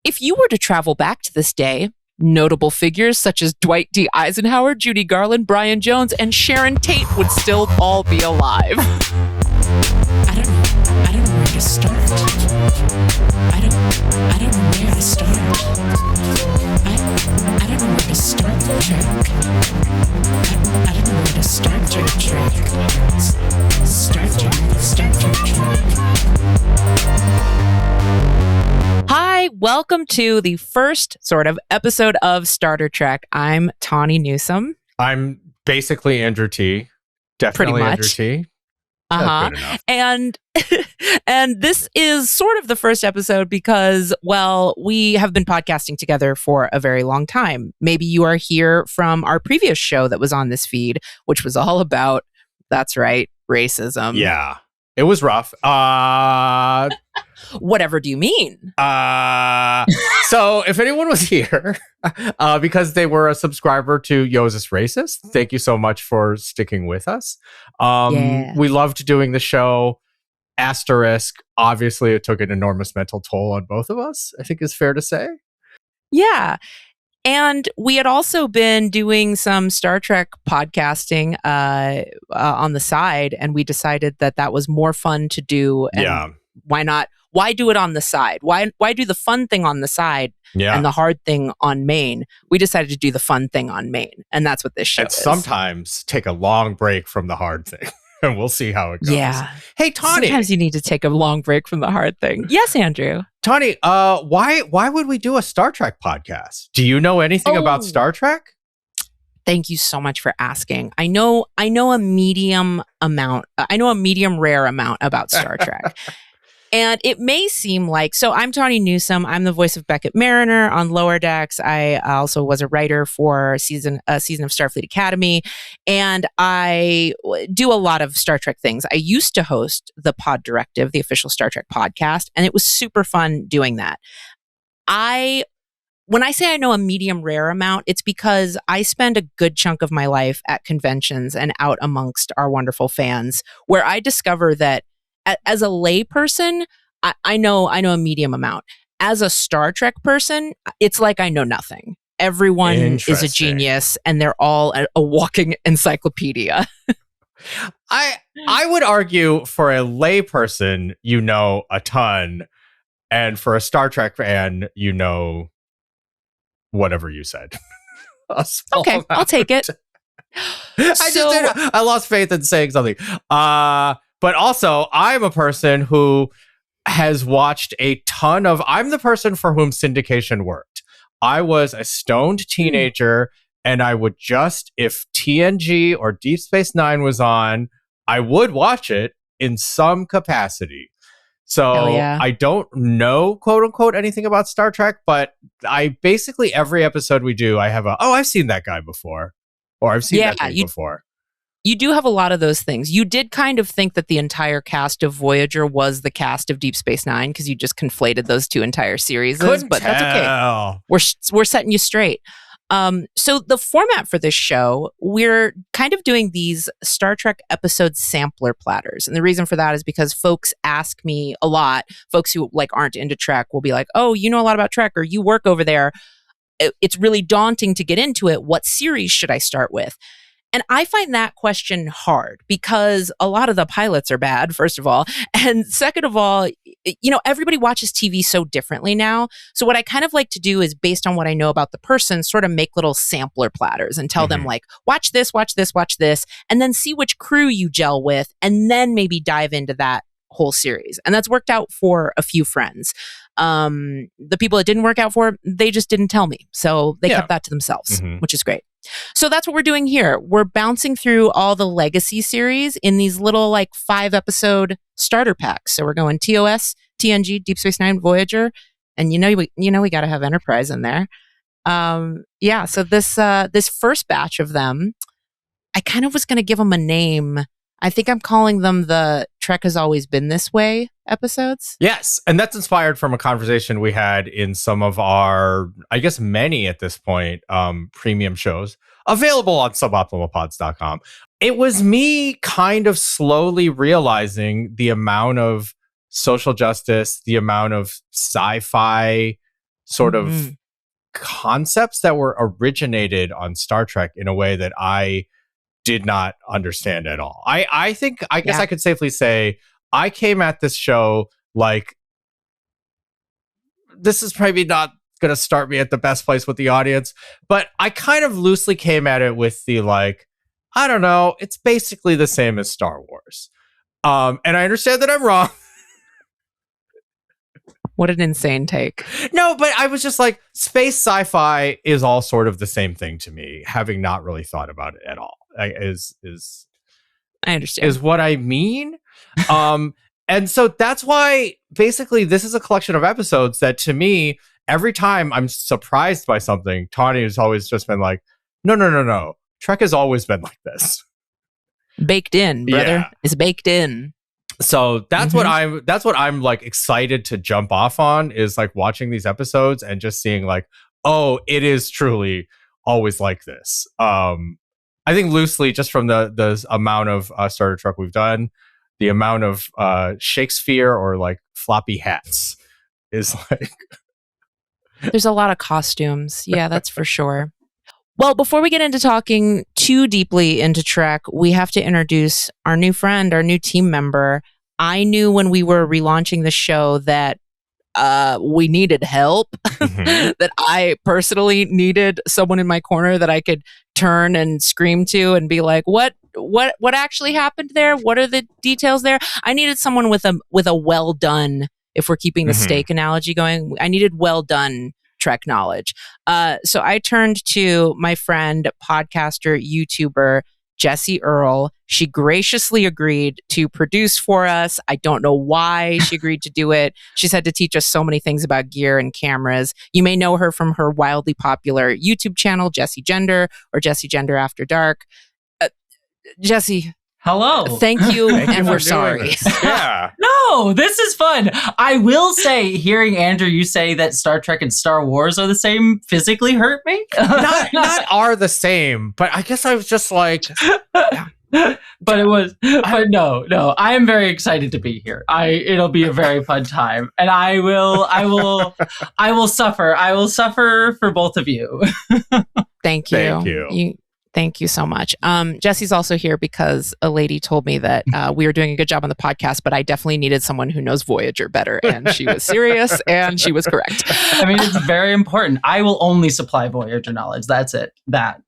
If you were to travel back to this day, notable figures such as Dwight D. Eisenhower, Judy Garland, Brian Jones, and Sharon Tate would still all be alive. I don't know where to start. I don't know where to start. I don't know where to start the track. I don't know where to start your track. Start your track. Hi, welcome to the first sort of episode of Starter Trek. I'm Tawny Newsome. I'm basically Andrew T. Definitely Pretty much. Andrew T. Uh-huh. Good enough. And this is sort of the first episode because, well, we have been podcasting together for a very long time. Maybe you are here from our previous show that was on this feed, which was all about, that's right, racism. Yeah. It was rough. Whatever do you mean? So if anyone was here because they were a subscriber to Yo's is Racist, thank you so much for sticking with us. Yeah. We loved doing the show. Asterisk, obviously it took an enormous mental toll on both of us, I think is fair to say. Yeah. And we had also been doing some Star Trek podcasting on the side, and we decided that that was more fun to do. And Yeah. why not? Why do it on the side? Why do the fun thing on the side and the hard thing on main? We decided to do the fun thing on main, and that's what this show And is. sometimes take a long break from the hard thing. And we'll see how it goes. Yeah. Hey, Tawny. Sometimes you need to take a long break from the hard thing. Yes, Andrew. Tawny, why would we do a Star Trek podcast? Do you know anything about Star Trek? Thank you so much for asking. I know a medium rare amount about Star Trek. And it may seem like, so I'm Tawny Newsome. I'm the voice of Beckett Mariner on Lower Decks. I also was a writer for a season of Starfleet Academy. And I do a lot of Star Trek things. I used to host the Pod Directive, the official Star Trek podcast, and it was super fun doing that. When I say I know a medium rare amount, it's because I spend a good chunk of my life at conventions and out amongst our wonderful fans, where I discover that as a lay person, I know a medium amount. As a Star Trek person, it's like I know nothing. Everyone is a genius, and they're all a walking encyclopedia. I would argue for a lay person, you know a ton, and for a Star Trek fan, you know whatever you said. Okay, amount. I'll take it. I lost faith in saying something. But also, I'm a person who has watched a ton of... I'm the person for whom syndication worked. I was a stoned teenager, and I would just, if TNG or Deep Space Nine was on, I would watch it in some capacity. So I don't know, quote unquote, anything about Star Trek, but I basically, every episode we do, I have I've seen that guy before. Or I've seen that thing before. You do have a lot of those things. You did kind of think that the entire cast of Voyager was the cast of Deep Space Nine because you just conflated those two entire series. But that's okay. We're setting you straight. So the format for this show, we're kind of doing these Star Trek episode sampler platters. And the reason for that is because folks ask me a lot. Folks who aren't into Trek will be like, oh, you know a lot about Trek, or you work over there. It's really daunting to get into it. What series should I start with? And I find that question hard because a lot of the pilots are bad, first of all. And second of all, everybody watches TV so differently now. So what I kind of like to do is, based on what I know about the person, sort of make little sampler platters and tell them watch this, and then see which crew you gel with, and then maybe dive into that whole series. And that's worked out for a few friends. The people it didn't work out for, they just didn't tell me. So they kept that to themselves, which is great. So that's what we're doing here. We're bouncing through all the legacy series in these little 5-episode starter packs. So we're going TOS, TNG, Deep Space Nine, Voyager, and we got to have Enterprise in there. So this first batch of them, I kind of was going to give them a name. I think I'm calling them the Trek Has Always Been This Way episodes. Yes, and that's inspired from a conversation we had in some of our, I guess many at this point, premium shows available on suboptimalpods.com. It was me kind of slowly realizing the amount of social justice, the amount of sci-fi sort of concepts that were originated on Star Trek in a way that I did not understand at all. I guess I could safely say I came at this show like, this is probably not going to start me at the best place with the audience, but I kind of loosely came at it with the like, I don't know, it's basically the same as Star Wars. And I understand that I'm wrong. What an insane take. No, but I was just like, space sci-fi is all sort of the same thing to me, having not really thought about it at all. I understand. Is what I mean. And so that's why basically this is a collection of episodes that to me, every time I'm surprised by something, Tawny has always just been like, no. Trek has always been like this. Baked in, brother. Yeah. It's baked in. So that's what I'm like excited to jump off on, is like watching these episodes and just seeing like, oh, it is truly always like this. I think loosely, just from the amount of Star Trek we've done, the amount of Shakespeare or like floppy hats is like. There's a lot of costumes. Yeah, that's for sure. Well, before we get into talking too deeply into Trek, we have to introduce our new friend, our new team member. I knew when we were relaunching the show that we needed help, that I personally needed someone in my corner that I could turn and scream to and be like, what actually happened there? What are the details there? I needed someone with a well done, if we're keeping the steak analogy going, I needed well done Trek knowledge. So I turned to my friend, podcaster, YouTuber, Jessie Earl. She graciously agreed to produce for us. I don't know why she agreed to do it. She's had to teach us so many things about gear and cameras. You may know her from her wildly popular YouTube channel, Jessie Gender, or Jessie Gender After Dark. Jessie. Hello. Thank you, and we're sorry. Yeah. No, this is fun. I will say, hearing Andrew, you say that Star Trek and Star Wars are the same, physically hurt me. not are the same, but I guess I was just like, But no, I am very excited to be here. It'll be a very fun time, and I will suffer. I will suffer for both of you. Thank you. Thank you so much. Jessie's also here because a lady told me that we were doing a good job on the podcast, but I definitely needed someone who knows Voyager better. And she was serious and she was correct. I mean, it's very important. I will only supply Voyager knowledge. That's it. That.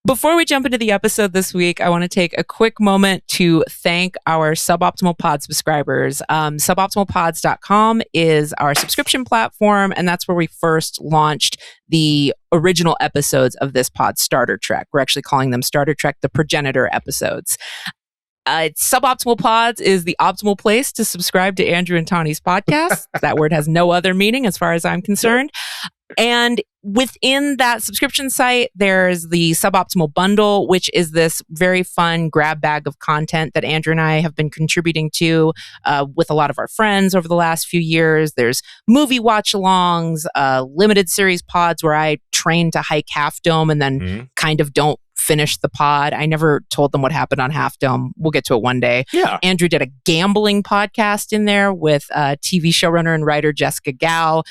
Before we jump into the episode this week, I want to take a quick moment to thank our Suboptimal Pod subscribers. Suboptimalpods.com is our subscription platform, and that's where we first launched the original episodes of this pod, Starter Trek. We're actually calling them Starter Trek, the Progenitor episodes. Suboptimal Pods is the optimal place to subscribe to Andrew and Tawny's podcast. That word has no other meaning as far as I'm concerned. And within that subscription site, there's the Suboptimal Bundle, which is this very fun grab bag of content that Andrew and I have been contributing to with a lot of our friends over the last few years. There's movie watch-alongs, limited series pods where I train to hike Half Dome and then kind of don't finish the pod. I never told them what happened on Half Dome. We'll get to it one day. Yeah. Andrew did a gambling podcast in there with TV showrunner and writer Jessica Gao.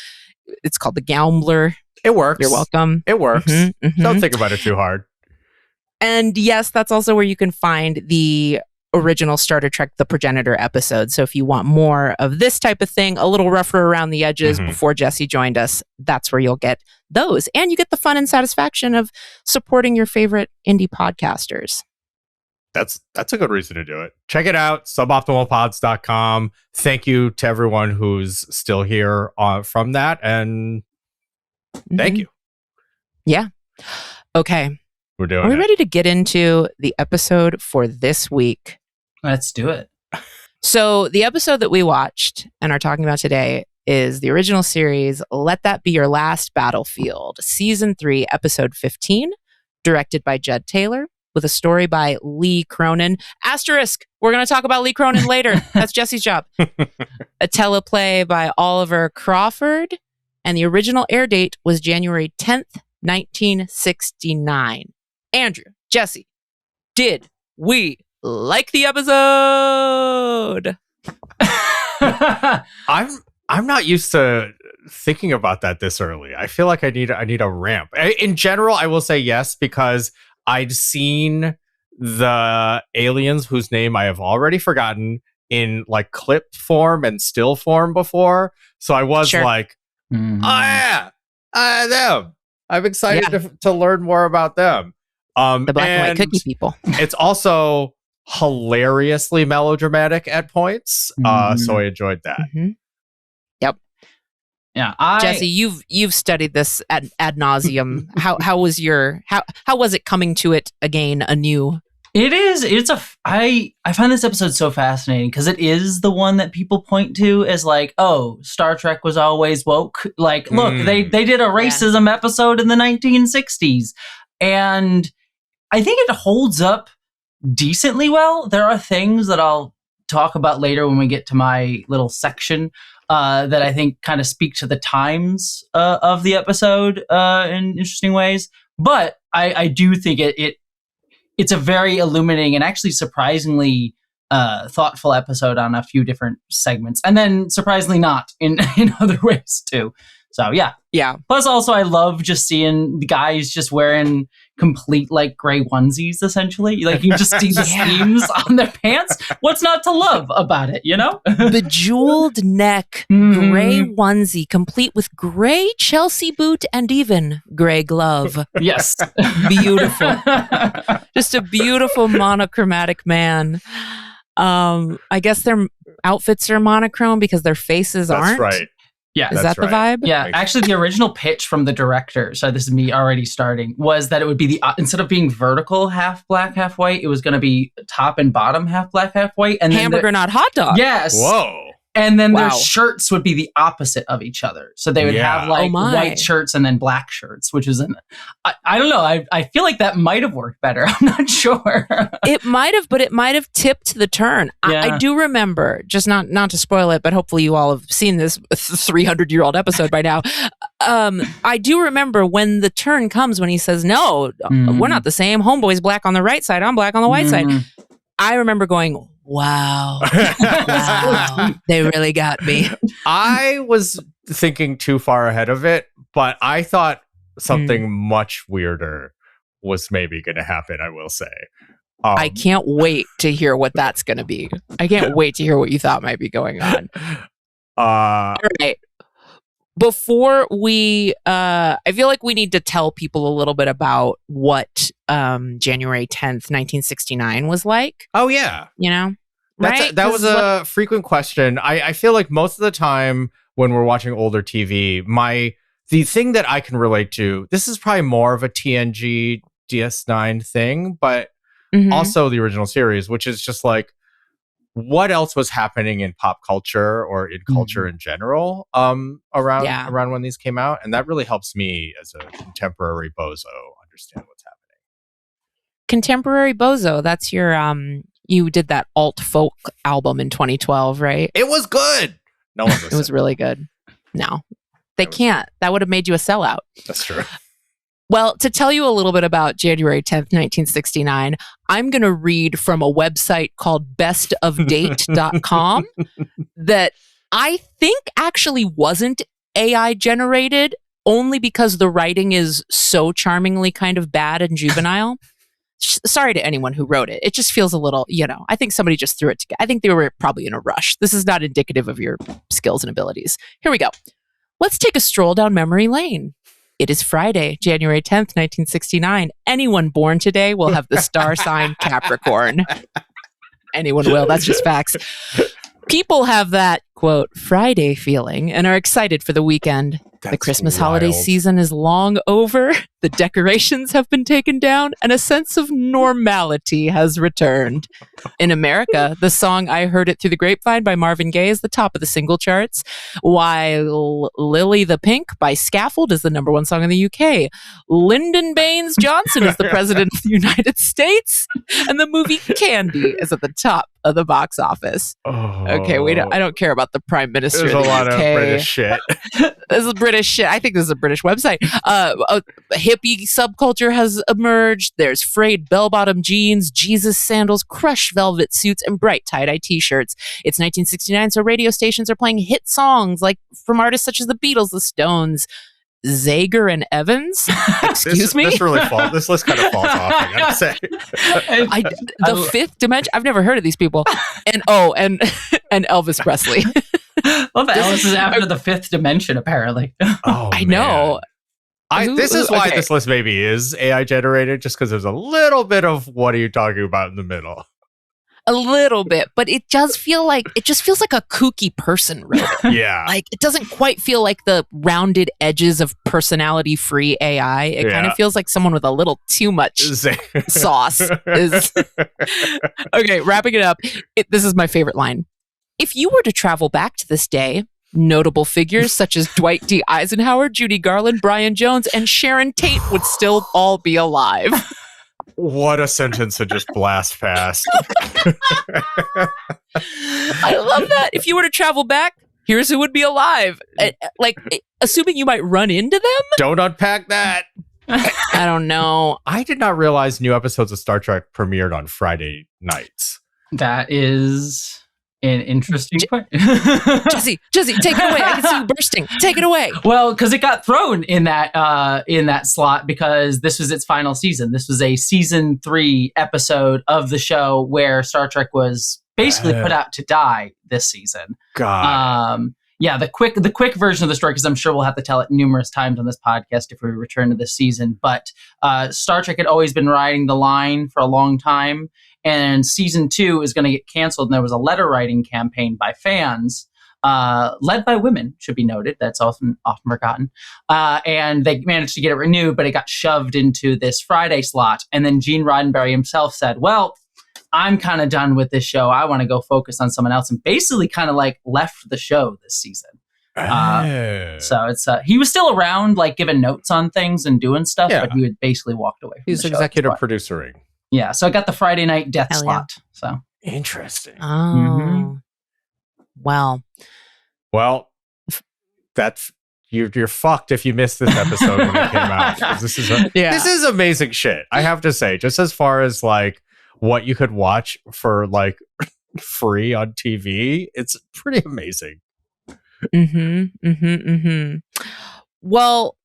It's called The Gambler. It works. You're welcome. It works. Don't think about it too hard. And yes, that's also where you can find the original Starter Trek, the Progenitor episode. So if you want more of this type of thing, a little rougher around the edges before Jessie joined us, that's where you'll get those. And you get the fun and satisfaction of supporting your favorite indie podcasters. That's a good reason to do it. Check it out, suboptimalpods.com. Thank you to everyone who's still here from that. And thank you. Yeah. Okay. We're doing Are we it. ready to get into the episode for this week? Let's do it. So the episode that we watched and are talking about today is the original series, Let That Be Your Last Battlefield, Season 3, Episode 15, directed by Jed Taylor, with a story by Lee Cronin. Asterisk, we're going to talk about Lee Cronin later. That's Jessie's job. A teleplay by Oliver Crawford, and the original air date was January 10th, 1969. Andrew, Jessie, did we like the episode? I'm not used to thinking about that this early. I feel like I need a ramp. In general, I will say yes, because I'd seen the aliens whose name I have already forgotten in like clip form and still form before. So I was like, oh yeah, them. I'm excited to learn more about them. The black and white cookie people. It's also hilariously melodramatic at points. So I enjoyed that. Mm-hmm. Yep. Yeah, Jesse, you've studied this ad nauseum. How was it coming to it again anew? I find this episode so fascinating because it is the one that people point to as like, oh, Star Trek was always woke. Like, look, they did a racism episode in the 1960s, and I think it holds up decently well. There are things that I'll talk about later when we get to my little section that I think kind of speak to the times of the episode in interesting ways. But I do think it's a very illuminating and actually surprisingly thoughtful episode on a few different segments, and then surprisingly not in other ways too. So yeah. Plus, also I love just seeing the guys just wearing complete like gray onesies. Essentially, like you just see the seams on their pants. What's not to love about it? You know, bejeweled neck, gray onesie, complete with gray Chelsea boot and even gray glove. Yes, beautiful. Just a beautiful monochromatic man. I guess their outfits are monochrome because their faces aren't. That's right. Yeah. Is that the vibe? Yeah. Actually, the original pitch from the director, so this is me already starting, was that it would be instead of being vertical half black, half white, it was going to be top and bottom half black, half white. And hamburger, not hot dog. Yes. Whoa. And then their shirts would be the opposite of each other. So they would have like white shirts and then black shirts, which is I don't know. I feel like that might have worked better. I'm not sure. It might have, but it might have tipped the turn. Yeah. I do remember, just not to spoil it, but hopefully you all have seen this 300-year-old episode by now. I do remember when the turn comes when he says, no, we're not the same. Homeboy's black on the right side. I'm black on the white side. I remember going, wow, they really got me. I was thinking too far ahead of it, but I thought something much weirder was maybe going to happen, I will say. I can't wait to hear what that's going to be. I can't wait to hear what you thought might be going on. All right. Before we, I feel like we need to tell people a little bit about what January 10th, 1969 was like. Oh, yeah. You know? Right? That was a frequent question. I feel like most of the time when we're watching older TV, the thing that I can relate to, this is probably more of a TNG DS9 thing, but also the original series, which is just like, what else was happening in pop culture or in culture in general around when these came out? And that really helps me as a contemporary bozo understand what's happening. Contemporary bozo, that's your you did that alt folk album in 2012, right? It was good. No one listened. It was really good. No, they can't. That would have made you a sellout. That's true. Well, to tell you a little bit about January 10th, 1969, I'm going to read from a website called bestofdate.com that I think actually wasn't AI generated, only because the writing is so charmingly kind of bad and juvenile. Sorry to anyone who wrote it. It just feels a little, I think somebody just threw it together. I think they were probably in a rush. This is not indicative of your skills and abilities. Here we go. Let's take a stroll down memory lane. It is Friday, January 10th, 1969. Anyone born today will have the star sign Capricorn. Anyone will. That's just facts. People have that, quote, Friday feeling and are excited for the weekend. The Christmas holiday season is long over. The decorations have been taken down and a sense of normality has returned. In America, the song I Heard It Through the Grapevine by Marvin Gaye is the top of the single charts, while Lily the Pink by Scaffold is the number one song in the UK. Lyndon Baines Johnson is the president of the United States, and the movie Candy is at the top of the box office. Okay, I don't care about the Prime Minister. There's of the a lot UK. of British shit. This is British shit. I think this is a British website. A hippie subculture has emerged. There's frayed bell-bottom jeans, Jesus sandals, crushed velvet suits, and bright tie-dye t-shirts. It's 1969, so radio stations are playing hit songs like from artists such as the Beatles, the Stones, Zager and Evans. Excuse me. This list kind of falls off, I gotta say. The Fifth Dimension. I've never heard of these people. And Elvis Presley. Well, Elvis is after the Fifth Dimension, apparently. Oh, I know. This is why this list maybe is AI generated, just because there's a little bit of what are you talking about in the middle. A little bit, but it just feels like a kooky person wrote it. Yeah. Like it doesn't quite feel like the rounded edges of personality-free AI. It kind of feels like someone with a little too much sauce. Okay, wrapping it up. This is my favorite line. If you were to travel back to this day, notable figures such as Dwight D. Eisenhower, Judy Garland, Brian Jones, and Sharon Tate would still all be alive. What a sentence to just blast past. I love that. If you were to travel back, here's who would be alive. Like, assuming you might run into them? Don't unpack that. I don't know. I did not realize new episodes of Star Trek premiered on Friday nights. That is an interesting point. Jesse, take it away. I can see you bursting. Take it away. Well, because it got thrown in that slot because this was its final season. This was a season 3 episode of the show where Star Trek was basically put out to die this season. God. Yeah, the quick version of the story, because I'm sure we'll have to tell it numerous times on this podcast if we return to this season. But Star Trek had always been riding the line for a long time. And season 2 is going to get canceled. And there was a letter writing campaign by fans, led by women, should be noted. That's often forgotten. And they managed to get it renewed, but it got shoved into this Friday slot. And then Gene Roddenberry himself said, well, I'm kind of done with this show. I want to go focus on someone else. And basically kind of like left the show this season. So it's he was still around, like giving notes on things and doing stuff, but he had basically walked away from He's the show. executive producering. Yeah, so I got the Friday night death slot. So interesting. Oh, Well, that's you're fucked if you missed this episode when it came out. This is amazing shit. I have to say, just as far as like what you could watch for like free on TV, it's pretty amazing. Well,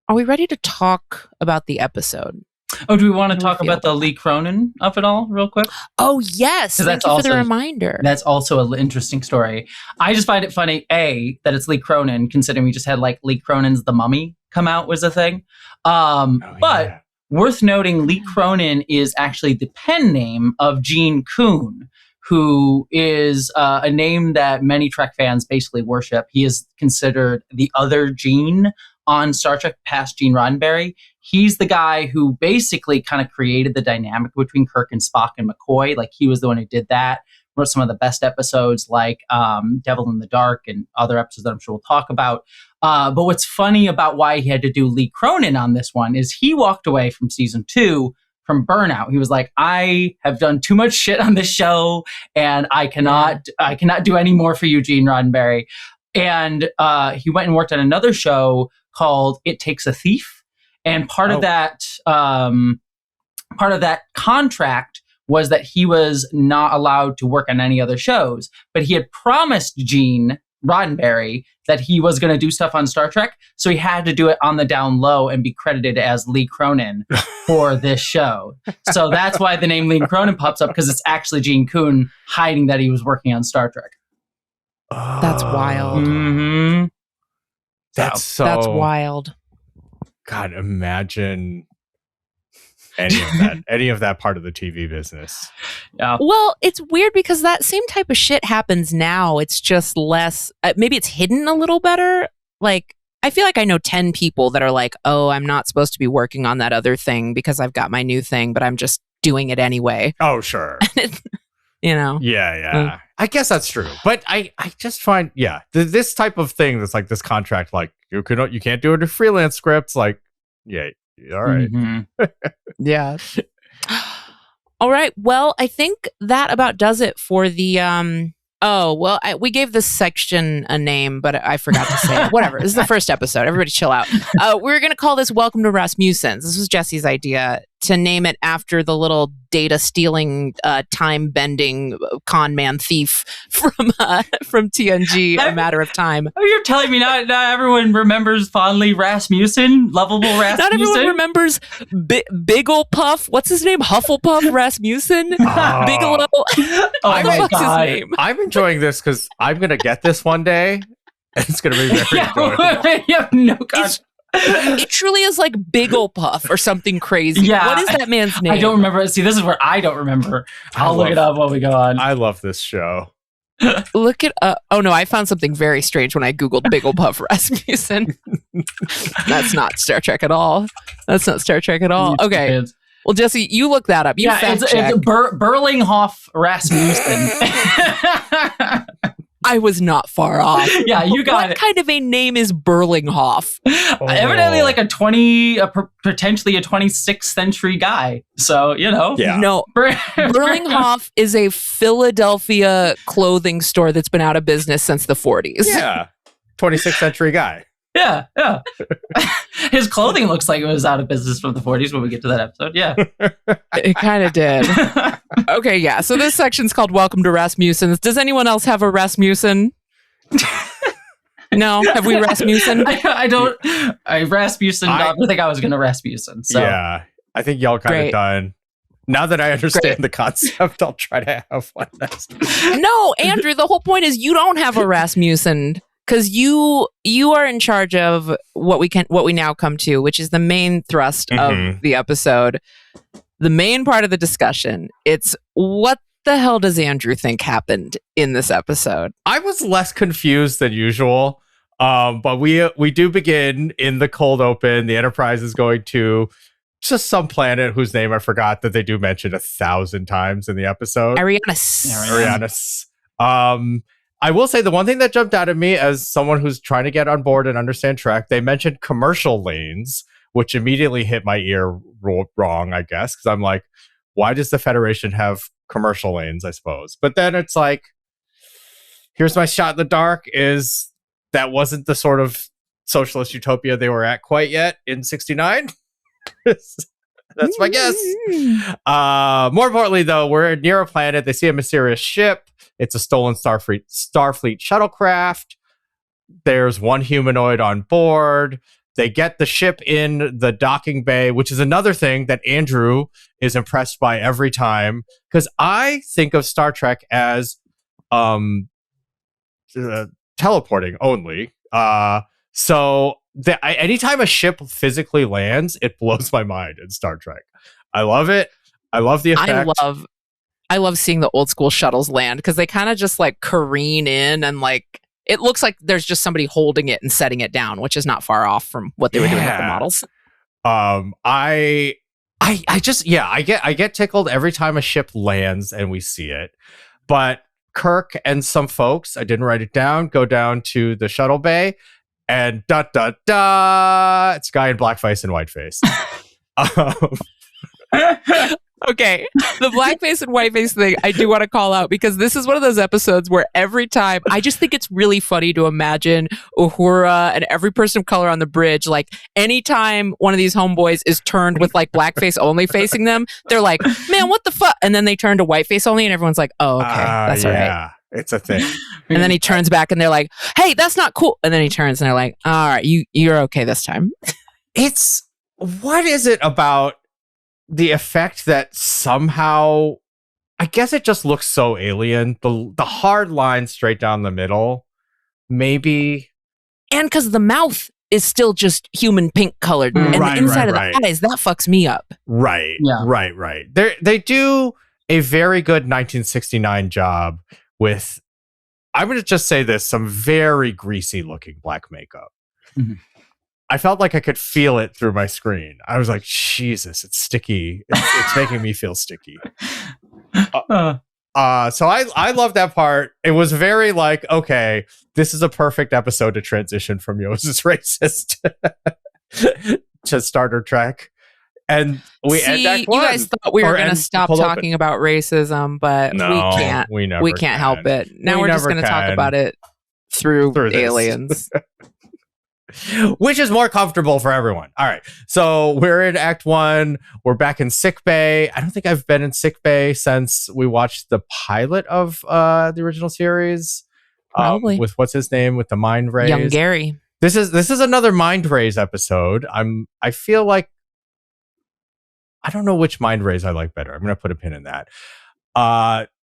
are we ready to talk about the episode? Oh, do we want to talk about the Lee Cronin of it all real quick? Oh, yes. Thank you for the reminder. That's also an interesting story. I just find it funny, that it's Lee Cronin, considering we just had like Lee Cronin's The Mummy come out was a thing. But worth noting, Lee Cronin is actually the pen name of Gene Kuhn, who is a name that many Trek fans basically worship. He is considered the other Gene on Star Trek past Gene Roddenberry. He's the guy who basically kind of created the dynamic between Kirk and Spock and McCoy. Like, he was the one who did that. Wrote some of the best episodes like Devil in the Dark and other episodes that I'm sure we'll talk about. But what's funny about why he had to do Lee Cronin on this one is he walked away from season 2 from burnout. He was like, I have done too much shit on this show and I cannot do any more for you, Gene Roddenberry. And he went and worked on another show called It Takes a Thief. And part of that contract was that he was not allowed to work on any other shows, but he had promised Gene Roddenberry that he was going to do stuff on Star Trek. So he had to do it on the down low and be credited as Lee Cronin for this show. So that's why the name Lee Cronin pops up, because it's actually Gene Kuhn hiding that he was working on Star Trek. That's wild. Mm-hmm. That's wild. God, imagine any of that part of the TV business. Yeah. Well, it's weird because that same type of shit happens now. It's just less, maybe it's hidden a little better. Like, I feel like I know 10 people that are like, oh, I'm not supposed to be working on that other thing because I've got my new thing, but I'm just doing it anyway. Oh, sure. You know? Yeah. I guess that's true. But I just find, this type of thing that's like this contract, like you can't do it in freelance scripts. Like, yeah, all right. Yeah. All right. Well, I think that about does it for the we gave this section a name, but I forgot to say it. Whatever. This is the first episode. Everybody chill out. We're going to call this Welcome to Rasmussen's. This was Jessie's idea to name it after the little data stealing, time bending con man thief from TNG, A Matter of Time. Oh, you're telling me not everyone remembers fondly Rasmussen, lovable Rasmussen? Not everyone remembers Biggle Puff. What's his name? Hufflepuff Rasmussen? Bigelow? Oh what the my fuck's God. his name? I'm enjoying this because I'm going to get this one day. And it's going to be very enjoyable. You have no concept. It truly is like Biggle Puff or something crazy. Yeah. What is that man's name? I don't remember. See, this is where I don't remember. I'll look it up while we go on. I love this show. Look it up. Oh no, I found something very strange when I Googled Biggle Puff Rasmussen. That's not Star Trek at all. Okay. Well, Jesse, you look that up. It's Burlinghoff Rasmussen. I was not far off. Yeah, you got what it. What kind of a name is Burlinghoff? Evidently like potentially a 26th century guy. So, Yeah. No, Burlinghoff is a Philadelphia clothing store that's been out of business since the 40s. Yeah. 26th century guy. Yeah. His clothing looks like it was out of business from the 40s when we get to that episode. Yeah. It kind of did. Okay, yeah. So this section's called Welcome to Rasmussen's. Does anyone else have a Rasmussen? No? Have we Rasmussen? I don't. Rasmussen. I think I was going to Rasmussen. So. Yeah. I think y'all kind of done. Now that I understand the concept, I'll try to have one next. No, Andrew, the whole point is you don't have a Rasmussen. Because you are in charge of what we now come to, which is the main thrust of the episode, the main part of the discussion. It's what the hell does Andrew think happened in this episode? I was less confused than usual, but we do begin in the cold open. The Enterprise is going to just some planet whose name I forgot that they do mention 1,000 times in the episode. Arianis. I will say the one thing that jumped out at me as someone who's trying to get on board and understand Trek, they mentioned commercial lanes, which immediately hit my ear wrong, I guess, because I'm like, why does the Federation have commercial lanes, I suppose? But then it's like, here's my shot in the dark, is that wasn't the sort of socialist utopia they were at quite yet in 69. That's my guess. More importantly, though, we're near a planet. They see a mysterious ship. It's a stolen Starfleet shuttlecraft. There's one humanoid on board. They get the ship in the docking bay, which is another thing that Andrew is impressed by every time. Because I think of Star Trek as teleporting only. So anytime a ship physically lands, it blows my mind in Star Trek. I love it. I love the effect. I love seeing the old school shuttles land because they kind of just like careen in and like it looks like there's just somebody holding it and setting it down, which is not far off from what they were doing with the models. I get tickled every time a ship lands and we see it. But Kirk and some folks, I didn't write it down, go down to the shuttle bay and it's a guy in blackface and whiteface. Okay, the blackface and whiteface thing I do want to call out because this is one of those episodes where every time I just think it's really funny to imagine Uhura and every person of color on the bridge, like anytime one of these homeboys is turned with like blackface only facing them, they're like, man, what the fuck? And then they turn to whiteface only and everyone's like, oh, okay, that's all right. Yeah, it's a thing. And then he turns back and they're like, hey, that's not cool. And then he turns and they're like, all right, you're okay this time. What is it about the effect that somehow, I guess it just looks so alien. The hard line straight down the middle, maybe. And because the mouth is still just human pink colored. And the inside of the eyes, that fucks me up. Right. Yeah. Right. They do a very good 1969 job with, I'm going to just say this, some very greasy looking black makeup. Mm-hmm. I felt like I could feel it through my screen. I was like, Jesus, it's sticky. It's making me feel sticky. So I love that part. It was very like, okay, this is a perfect episode to transition from Yo's racist to Starter Trek. And we end Act 1. You guys thought we were going to stop talking about racism, but no, we can't. We can't help it. Now we're just going to talk about it through aliens. Which is more comfortable for everyone. All right. So we're in Act 1. We're back in sick bay. I don't think I've been in sick bay since we watched the pilot of the original series. Probably. With what's his name? With the mind rays. Young Gary. This is another mind rays episode. I feel like I don't know which mind rays I like better. I'm going to put a pin in that.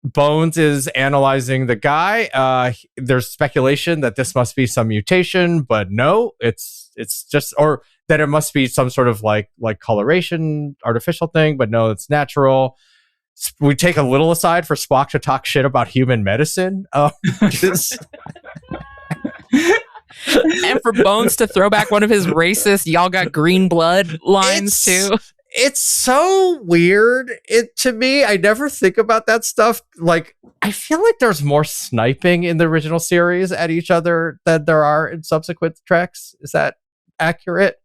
Bones is analyzing the guy. There's speculation that this must be some mutation, but no, it's just, or that it must be some sort of like coloration, artificial thing, but no, it's natural. We take a little aside for Spock to talk shit about human medicine. And for Bones to throw back one of his racist "y'all got green blood" lines too. It's so weird to me. I never think about that stuff. Like, I feel like there's more sniping in the original series at each other than there are in subsequent treks. Is that accurate?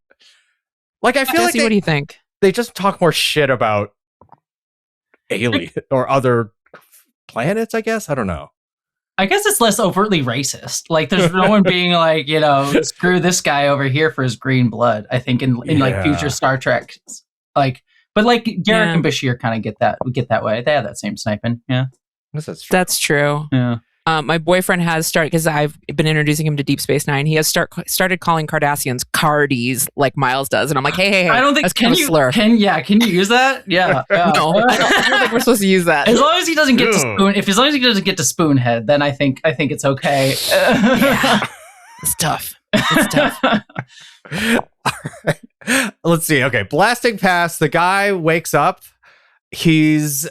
Like, I feel like what do you think? They just talk more shit about alien or other planets, I guess. I don't know. I guess it's less overtly racist. Like, there's no one being like, screw this guy over here for his green blood. I think in like future Star Trek. Like, but like Garrick and Bashir kind of get that way. They have that same sniping. Yeah. That's true. Yeah. My boyfriend has started, because I've been introducing him to Deep Space Nine. He has started calling Cardassians Cardies like Miles does, and I'm like, hey, I don't think that's kind of a slur. Can you use that? Yeah. No, I don't think we're supposed to use that. As long as he doesn't get to spoon, as long as he doesn't get to spoonhead, then I think it's okay. Yeah. It's tough. All right. Let's see. Okay, blasting past, the guy wakes up. He's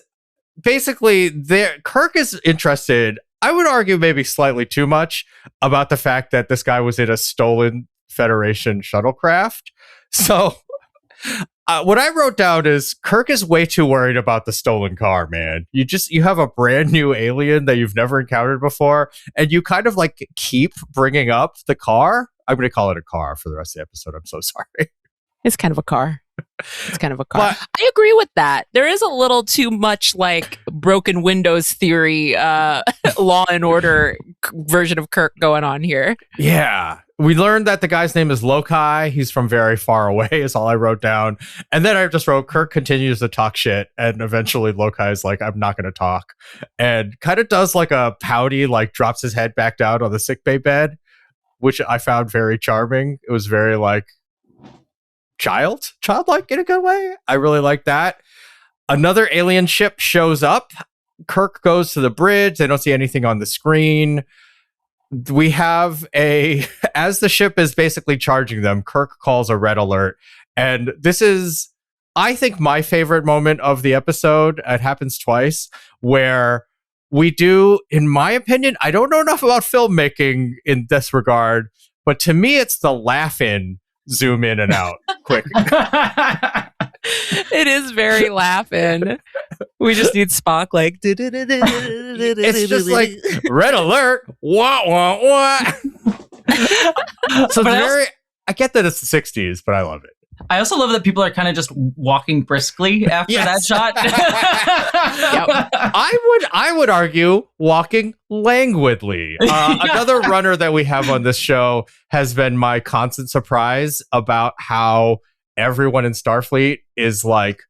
basically there. Kirk is interested, I would argue maybe slightly too much, about the fact that this guy was in a stolen Federation shuttlecraft. So what I wrote down is Kirk is way too worried about the stolen car, man. You have a brand new alien that you've never encountered before, and you kind of like keep bringing up the car. I'm going to call it a car for the rest of the episode. I'm so sorry. It's kind of a car. But I agree with that. There is a little too much like broken windows theory, Law and Order version of Kirk going on here. Yeah. We learned that the guy's name is Lokai. He's from very far away is all I wrote down. And then I just wrote, Kirk continues to talk shit. And eventually Lokai is like, I'm not going to talk. And kind of does like a pouty, like drops his head back down on the sickbay bed, which I found very charming. It was very like childlike in a good way. I really like that. Another alien ship shows up. Kirk goes to the bridge. They don't see anything on the screen. We have as the ship is basically charging them, Kirk calls a red alert. And this is, I think, my favorite moment of the episode. It happens twice, where we do, in my opinion, I don't know enough about filmmaking in this regard, but to me, it's the laugh-in, zoom in and out quick. It is very laughing. We just need Spock like it's just like red alert, wah wah wah. So I get that it's the 60s, but I love it. I also love that people are kind of just walking briskly after that shot. Yep. I would argue walking languidly. Another runner that we have on this show has been my constant surprise about how everyone in Starfleet is like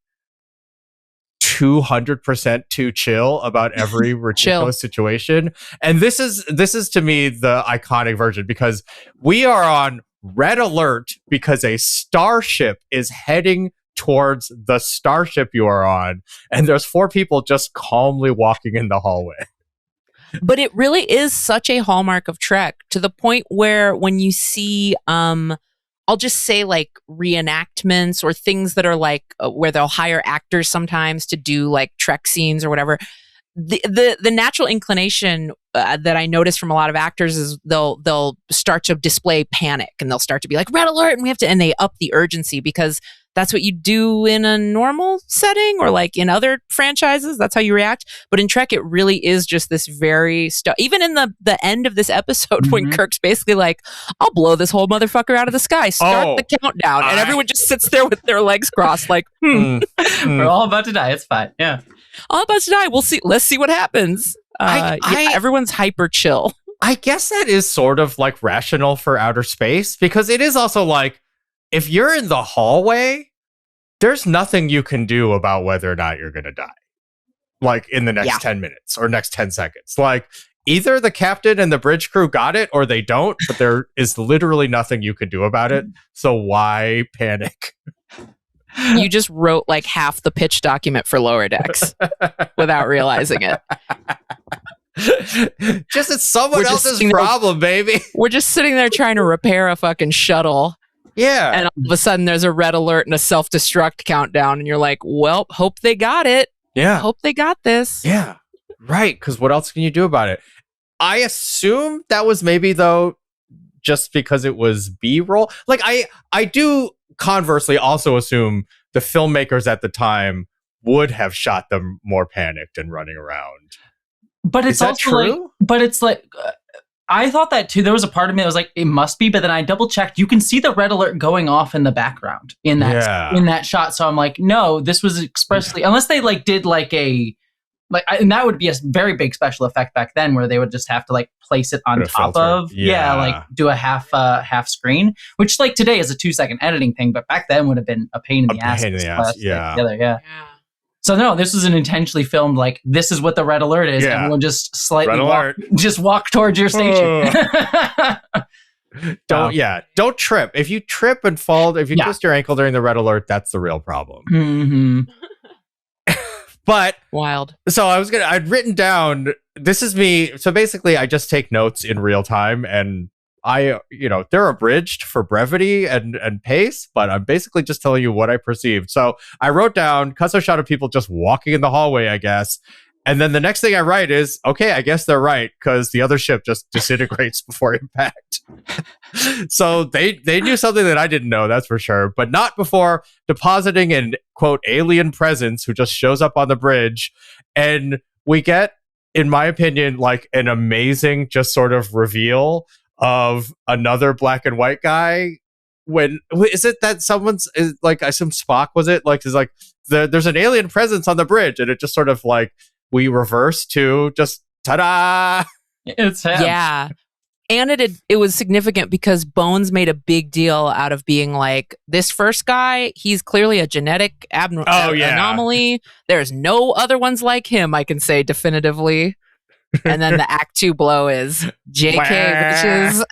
200% too chill about every ridiculous situation. And this is to me the iconic version, because we are on red alert because a starship is heading towards the starship you are on, and there's 4 people just calmly walking in the hallway. But it really is such a hallmark of Trek, to the point where when you see I'll just say like reenactments or things that are like where they'll hire actors sometimes to do like Trek scenes or whatever, the natural inclination that I notice from a lot of actors is they'll start to display panic, and they'll start to be like, red alert, and we have to, and they up the urgency because that's what you do in a normal setting or like in other franchises. That's how you react. But in Trek, it really is just this very even in the end of this episode when Kirk's basically like, I'll blow this whole motherfucker out of the sky. Start the countdown. And everyone just sits there with their legs crossed like, We're all about to die. It's fine. Yeah. All about to die. We'll see. Let's see what happens. Everyone's hyper chill. I guess that is sort of like rational for outer space because it is also like, if you're in the hallway, there's nothing you can do about whether or not you're going to die. Like in the next 10 minutes or next 10 seconds. Like either the captain and the bridge crew got it or they don't, but there is literally nothing you can do about it. So why panic? You just wrote like half the pitch document for Lower Decks without realizing it. Just it's someone else's problem, baby. We're just sitting there trying to repair a fucking shuttle. Yeah. And all of a sudden there's a red alert and a self-destruct countdown. And you're like, well, hope they got it. Yeah. Hope they got this. Yeah. Right. Because what else can you do about it? I assume that was maybe, though, just because it was B-roll. Like, I do conversely also assume the filmmakers at the time would have shot them more panicked and running around. But it's also true? I thought that too. There was a part of me that was like, it must be, but then I double checked. You can see the red alert going off in the background in that shot. So I'm like, no, this was expressly, unless they like did like a, like, and that would be a very big special effect back then where they would just have to like place it on top of, like do a half screen, which like today is a 2-second editing thing, but back then would have been a pain in the ass. Yeah. So no, this was an intentionally filmed, like, this is what the red alert is. Yeah. Everyone just slightly walk towards your station. Don't trip. If you trip and fall, if you twist your ankle during the red alert, that's the real problem. Mm-hmm. But wild. So I'd written down, this is me. So basically I just take notes in real time and they're abridged for brevity and pace, but I'm basically just telling you what I perceived. So I wrote down, cuts a shot of people just walking in the hallway, I guess. And then the next thing I write is, okay, I guess they're right, because the other ship just disintegrates before impact. So they knew something that I didn't know, that's for sure. But not before depositing an, quote, alien presence who just shows up on the bridge. And we get, in my opinion, like an amazing just sort of reveal of another black and white guy. When is it that someone's like, I assume Spock was it? Like, is like there's an alien presence on the bridge, and it just sort of like we reverse to just ta-da. It's him. Yeah. And it was significant because Bones made a big deal out of being like, this first guy, he's clearly a genetic anomaly. There's no other ones like him, I can say definitively. And then the Act 2 blow is JK, bitches.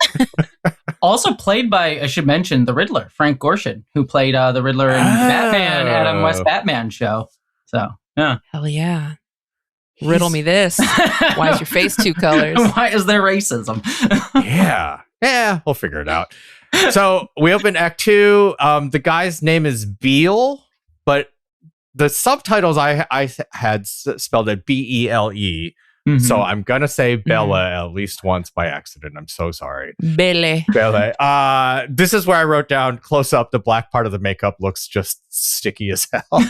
Also played by, I should mention, the Riddler, Frank Gorshin, who played the Riddler in Batman, Adam West Batman show. So, yeah. Hell yeah. Riddle me this. Why is your face 2 colors? Why is there racism? Yeah, we'll figure it out. So we open Act 2. The guy's name is Beale, but the subtitles I had spelled it B-E-L-E. Mm-hmm. So I'm going to say Bella at least once by accident. I'm so sorry. Belle. This is where I wrote down, close up, the black part of the makeup looks just sticky as hell.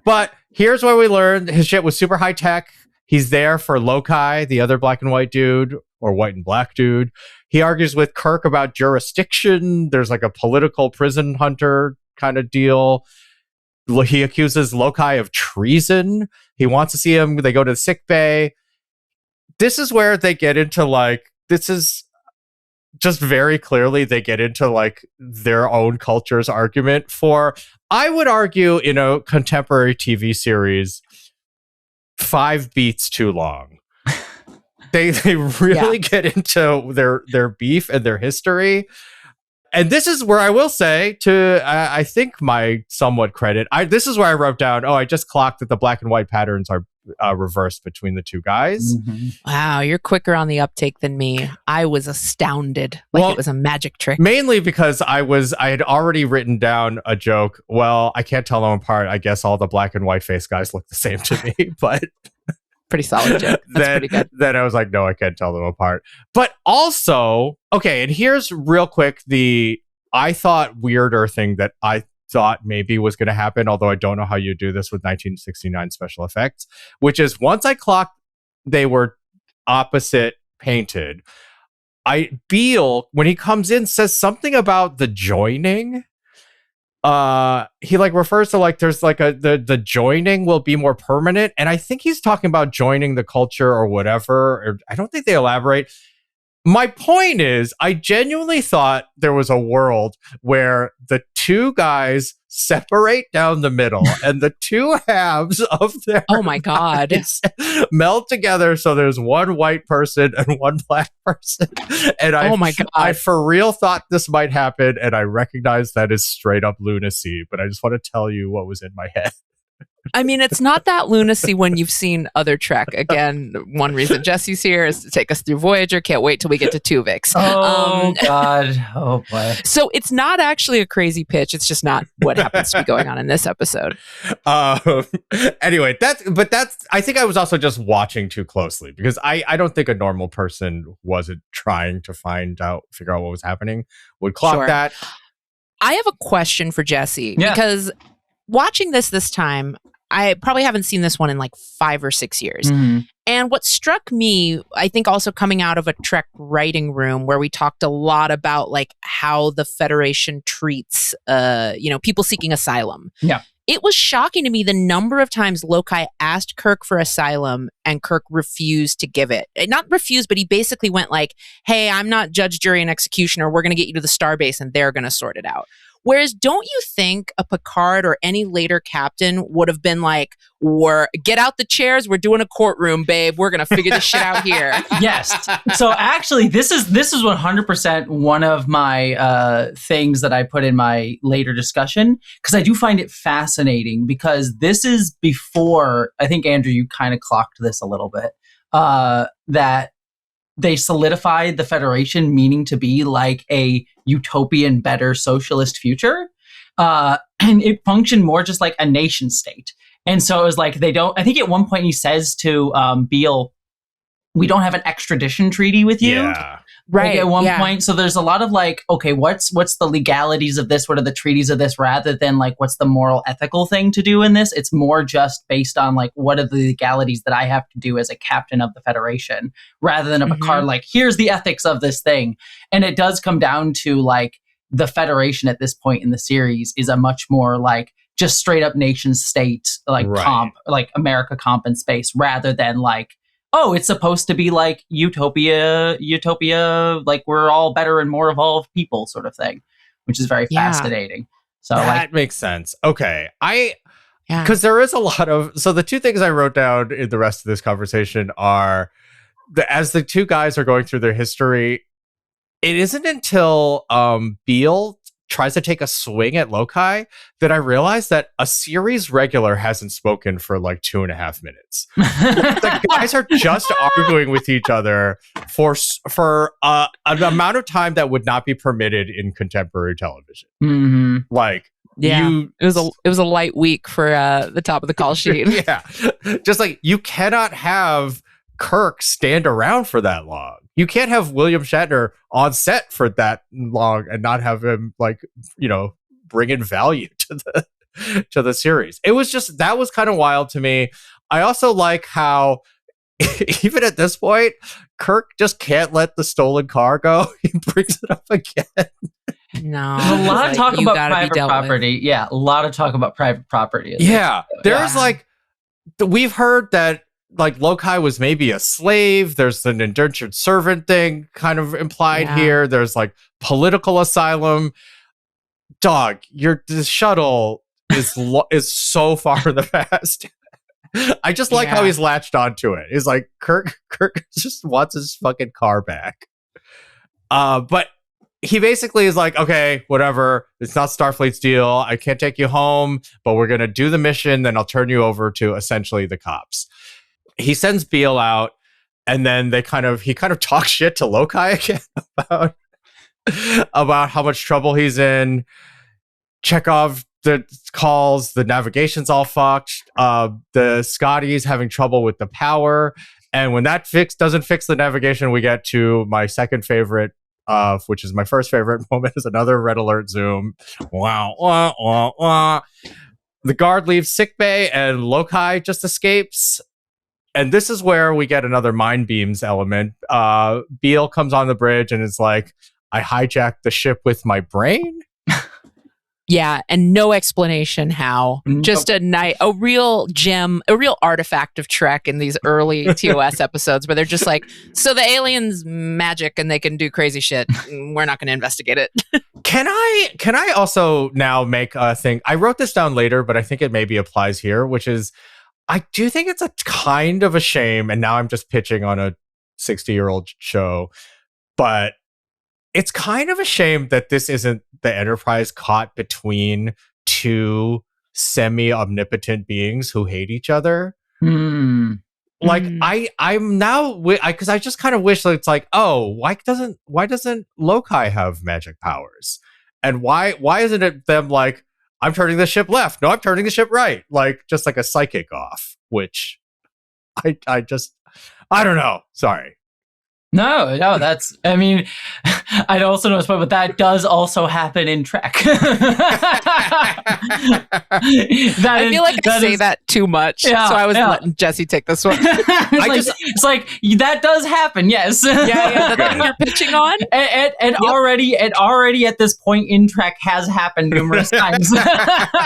But here's where we learned his shit was super high tech. He's there for Lokai, the other black and white dude, or white and black dude. He argues with Kirk about jurisdiction. There's like a political prison hunter kind of deal. He accuses Lokai of treason. He wants to see him. They go to the sick bay. This is where they get into like, this is just very clearly they get into like their own culture's argument for, I would argue, in a contemporary TV series, 5 beats too long. They really get into their beef and their history. And this is where I will say, to I think my somewhat credit, this is where I wrote down, I just clocked that the black and white patterns are reversed between the two guys. Mm-hmm. Wow, you're quicker on the uptake than me. I was astounded. It was a magic trick. Mainly because I had already written down a joke. Well, I can't tell them apart. I guess all the black and white face guys look the same to me, but pretty solid joke. That's pretty good. Then I was like, no, I can't tell them apart. But also, okay, and here's real quick I thought weirder thing that I thought maybe was going to happen, although I don't know how you do this with 1969 special effects, which is once I clocked they were opposite painted, Beale, when he comes in, says something about the joining. He like refers to like there's like the joining will be more permanent, and I think he's talking about joining the culture or whatever. Or I don't think they elaborate. My point is, I genuinely thought there was a world where the two guys separate down the middle and the two halves of their oh my god meld together, so there's one white person and one black person. And I for real thought this might happen, and I recognize that is straight up lunacy, but I just want to tell you what was in my head. I mean, it's not that lunacy when you've seen other Trek. Again, one reason Jessie's here is to take us through Voyager. Can't wait till we get to Tuvix. Oh, God. Oh, boy. So it's not actually a crazy pitch. It's just not what happens to be going on in this episode. Anyway, I think I was also just watching too closely, because I don't think a normal person wasn't trying to figure out what was happening would clock that. I have a question for Jessie, because watching this time, I probably haven't seen this one in like 5 or 6 years. Mm-hmm. And what struck me, I think also coming out of a Trek writing room where we talked a lot about like how the Federation treats, people seeking asylum. Yeah. It was shocking to me the number of times Lokai asked Kirk for asylum and Kirk refused to give it. Not refused, but he basically went like, hey, I'm not judge, jury, and executioner. We're going to get you to the starbase and they're going to sort it out. Whereas, don't you think a Picard or any later captain would have been like, get out the chairs, we're doing a courtroom, babe. We're going to figure this shit out here. Yes. So actually, this is 100% one of my things that I put in my later discussion, because I do find it fascinating, because this is before, I think, Andrew, you kind of clocked this a little bit, that they solidified the Federation meaning to be like a utopian, better socialist future. And it functioned more just like a nation state. And so it was like, I think at one point he says to Beale, we don't have an extradition treaty with you. Yeah. Right. Like at one point. So there's a lot of like, okay, what's the legalities of this? What are the treaties of this? Rather than like, what's the moral ethical thing to do in this? It's more just based on like, what are the legalities that I have to do as a captain of the Federation, rather than a Picard, like, here's the ethics of this thing. And it does come down to like the Federation at this point in the series is a much more like just straight up nation state, like comp, like America comp in space, rather than like, oh, it's supposed to be like utopia, like we're all better and more evolved people sort of thing, which is very fascinating. So that makes sense. Okay. Because there is a lot of, so the two things I wrote down in the rest of this conversation are, as the two guys are going through their history, it isn't until Beale tries to take a swing at Lokai that I realized that a series regular hasn't spoken for like 2.5 minutes. The guys are just arguing with each other for an amount of time that would not be permitted in contemporary television. Mm-hmm. Like, it was a light week for the top of the call sheet. Yeah, just like you cannot have Kirk stand around for that long. You can't have William Shatner on set for that long and not have him like, bring in value to the series. It was just, that was kind of wild to me. I also like how even at this point, Kirk just can't let the stolen car go. He brings it up again. No. There's a lot of talk about private property. With. Yeah, a lot of talk about private property. Yeah. There's like, we've heard that like Lokai was maybe a slave. There's an indentured servant thing kind of implied here. There's like political asylum. Dog, the shuttle is so far in the past. I just like how he's latched onto it. He's like, Kirk just wants his fucking car back. But he basically is like, okay, whatever. It's not Starfleet's deal. I can't take you home, but we're going to do the mission. Then I'll turn you over to essentially the cops. He sends Beale out, and then he kind of talks shit to Lokai again about how much trouble he's in. Chekhov the calls, the navigation's all fucked. The Scotty's having trouble with the power. And when that doesn't fix the navigation, we get to my second favorite, which is my first favorite moment, is another red alert zoom. Wow, wah, wah, wah. The guard leaves sickbay and Loki just escapes. And this is where we get another mind beams element. Beale comes on the bridge and is like, I hijacked the ship with my brain. Yeah, and no explanation how. Just a real gem, a real artifact of Trek in these early TOS episodes where they're just like, so the aliens magic and they can do crazy shit. We're not going to investigate it. Can I also now make a thing? I wrote this down later, but I think it maybe applies here, which is I do think it's a kind of a shame, and now I'm just pitching on a 60-year-old show, but it's kind of a shame that this isn't the Enterprise caught between two semi-omnipotent beings who hate each other. Like I'm now because I just kind of wish that it's like, oh, why doesn't Loki have magic powers, and why isn't it them like, I'm turning the ship left, no, I'm turning the ship right, like just like a psychic off, which I don't know. Sorry. No, that's, I mean, I'd also notice, but that does also happen in Trek. I feel like I say that too much, so I was letting Jessie take this one. It's like that does happen, yes. Yeah, that's what you're pitching on. And already at this point in Trek has happened numerous times.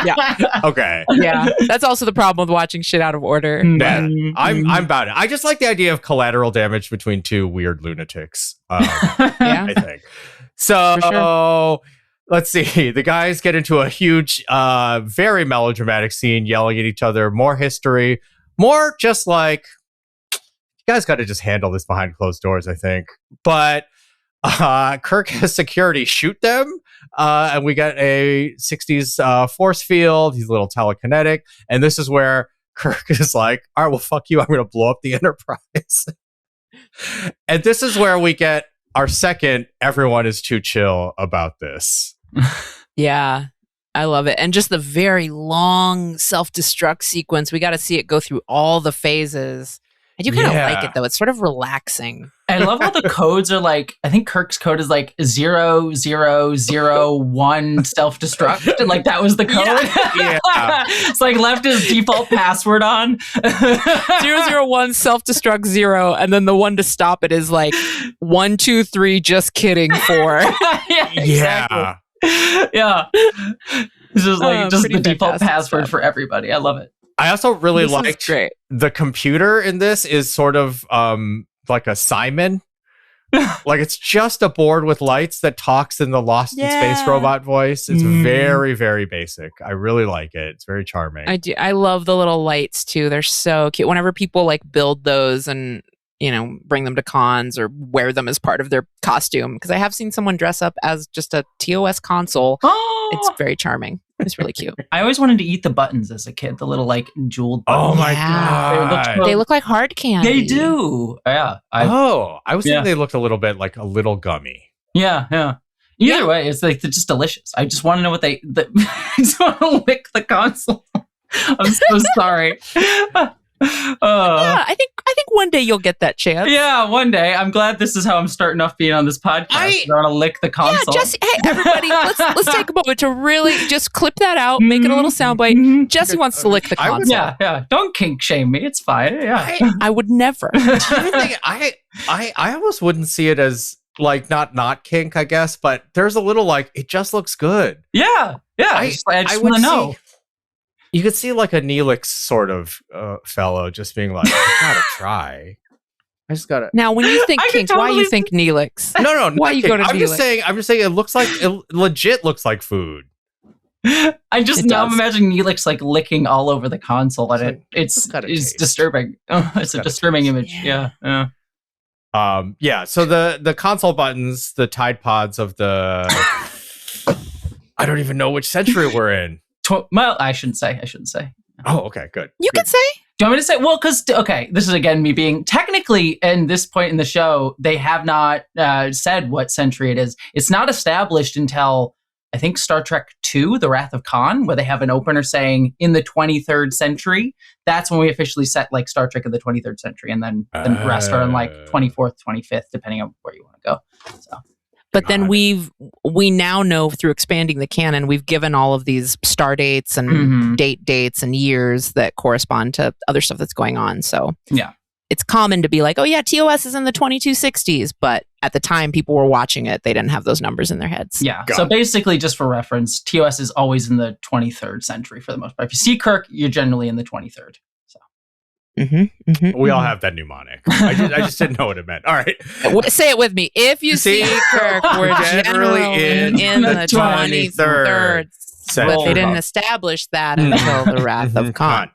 Yeah. Okay. Yeah, that's also the problem with watching shit out of order. Yeah, I'm about it. I just like the idea of collateral damage between two weird lunatics. I think so. Sure. Let's see. The guys get into a huge, very melodramatic scene, yelling at each other. More history. More just like, you guys got to just handle this behind closed doors, I think. But Kirk has security shoot them, and we get a 60s force field. He's a little telekinetic, and this is where Kirk is like, all right, well, fuck you. I'm going to blow up the Enterprise. And this is where we get our second, everyone is too chill about this. Yeah, I love it. And just the very long self-destruct sequence. We got to see it go through all the phases. I do kind of like it, though. It's sort of relaxing. I love how the codes are like, I think Kirk's code is like 0001 self-destruct. And like that was the code. Yeah. It's like left his default password on. 001 self-destruct 0. And then the one to stop it is like 123 just kidding 4. Yeah. Exactly. Yeah. It's just like just the default password stuff for everybody. I love it. I also really liked the computer in this is sort of like a Simon. Like it's just a board with lights that talks in the Lost in Space robot voice. It's very, very basic. I really like it. It's very charming. I do. I love the little lights too. They're so cute. Whenever people like build those and, you know, bring them to cons or wear them as part of their costume, because I have seen someone dress up as just a TOS console. Oh! It's very charming. It's really cute. I always wanted to eat the buttons as a kid, the little like jeweled buttons. Oh my God. They look like hard candy. They do. Yeah. I was thinking they looked a little bit like a little gummy. Yeah. Either way, it's like they're just delicious. I just want to know what I just want to lick the console. I'm so sorry. I think one day you'll get that chance. Yeah, one day. I'm glad this is how I'm starting off being on this podcast. I want to lick the console. Yeah, Jessie, hey, everybody, let's take a moment to really just clip that out, make it a little soundbite. Jessie wants to lick the console. Yeah. Don't kink shame me. It's fine. Yeah. I would never. I almost wouldn't see it as like not kink, I guess, but there's a little like it just looks good. Yeah. I just want to know. You could see like a Neelix sort of fellow just being like, I gotta try. I just gotta. Now, when you think kink, why you think Neelix? No. Why you go to Neelix? I'm just saying it looks like, it legit looks like food. I just now I'm imagining Neelix like licking all over the console, and it's disturbing. It's a disturbing image. Yeah. So the console buttons, the Tide Pods of the, I don't even know which century we're in. Well, I shouldn't say. Oh, okay, good. You can say. Do you want me to say? Well, because, okay, this is again me being technically in this point in the show, they have not said what century it is. It's not established until I think Star Trek II, The Wrath of Khan, where they have an opener saying in the 23rd century. That's when we officially set like Star Trek in the 23rd century. And then the rest are in like 24th, 25th, depending on where you want to go. So. But then we now know through expanding the canon, we've given all of these star dates and dates and years that correspond to other stuff that's going on. So yeah, it's common to be like, oh yeah, TOS is in the 2260s. But at the time people were watching it, they didn't have those numbers in their heads. Yeah. So basically, just for reference, TOS is always in the 23rd century for the most part. If you see Kirk, you're generally in the 23rd. So. We all have that mnemonic. I just didn't know what it meant. All right. Say it with me. If you see Kirk, we're generally in the 23rd. But they didn't establish that until the Wrath of Khan.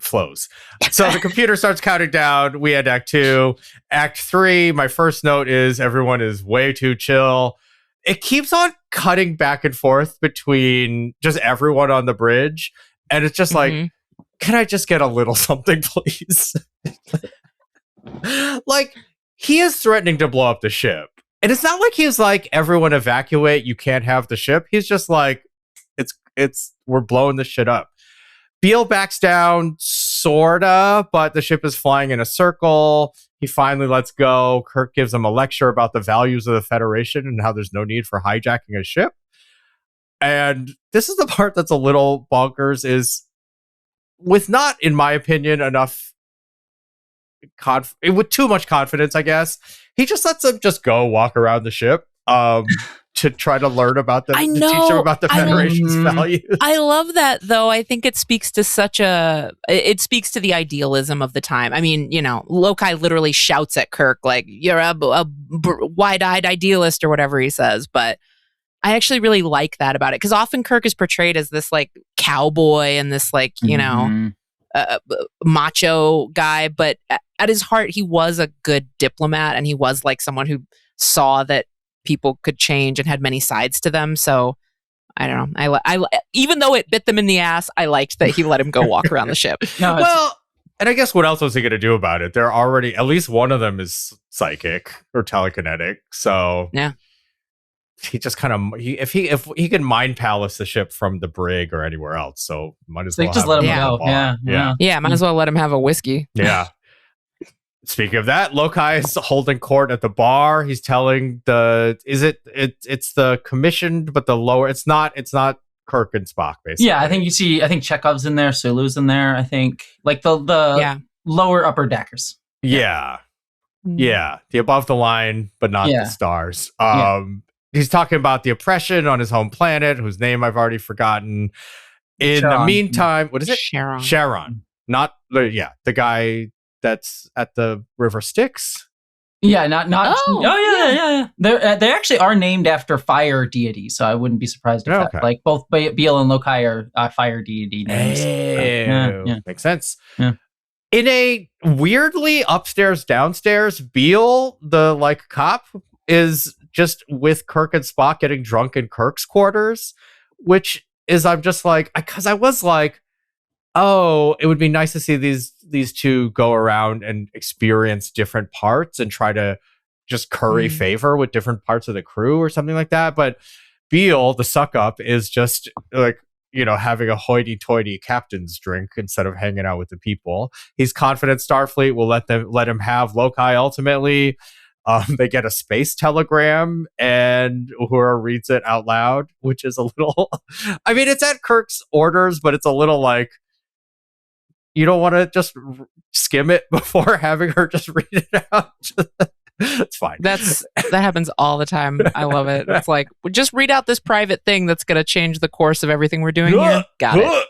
Flows. So the computer starts counting down. We had Act 2. Act 3, my first note is everyone is way too chill. It keeps on cutting back and forth between just everyone on the bridge. And it's just like, can I just get a little something, please? Like, he is threatening to blow up the ship. And it's not like he's like, everyone evacuate, you can't have the ship. He's just like, we're blowing this shit up. Beale backs down, sorta, but the ship is flying in a circle. He finally lets go. Kirk gives him a lecture about the values of the Federation and how there's no need for hijacking a ship. And this is the part that's a little bonkers, is with not, in my opinion, enough with too much confidence, I guess, he just lets them just go walk around the ship to try to learn about them, to teach them about the Federation's values. I love that, though. I think it speaks to it speaks to the idealism of the time. I mean, you know, Lokai literally shouts at Kirk, like, you're a wide-eyed idealist or whatever he says, but I actually really like that about it, because often Kirk is portrayed as this like cowboy and this like, you know, macho guy, but at his heart, he was a good diplomat, and he was like someone who saw that people could change and had many sides to them. So I don't know. I even though it bit them in the ass, I liked that he let him go walk around the ship. Well, and I guess what else was he going to do about it? They're already, at least one of them is psychic or telekinetic. So yeah. He just kind of if he can mind palace the ship from the brig or anywhere else, so might as well just let him go. Yeah, might as well let him have a whiskey. Yeah. Speaking of that, Lokai is holding court at the bar. He's telling it's the commissioned, but the lower. It's not Kirk and Spock, basically. Yeah, I think Chekhov's in there, Sulu's in there. I think like the lower upper deckers. Yeah. The above the line, but not the stars. He's talking about the oppression on his home planet, whose name I've already forgotten. In the meantime, what is it? Sharon. Not the guy that's at the River Styx. Yeah, not. Yeah. They actually are named after fire deities, so I wouldn't be surprised if that, like both Beale and Lokai are fire deity names. Makes sense. Yeah. In a weirdly upstairs downstairs, Beale, the like cop, is just with Kirk and Spock getting drunk in Kirk's quarters, which is, I'm just like, because I was like, oh, it would be nice to see these two go around and experience different parts and try to just curry favor with different parts of the crew or something like that. But Beale, the suck up, is just like, you know, having a hoity-toity captain's drink instead of hanging out with the people. He's confident Starfleet will let him have Lokai ultimately. They get a space telegram, and Uhura reads it out loud, which is a little... I mean, it's at Kirk's orders, but it's a little like, you don't want to just skim it before having her just read it out? It's fine. That happens all the time. I love it. It's like, just read out this private thing that's going to change the course of everything we're doing here. Got it.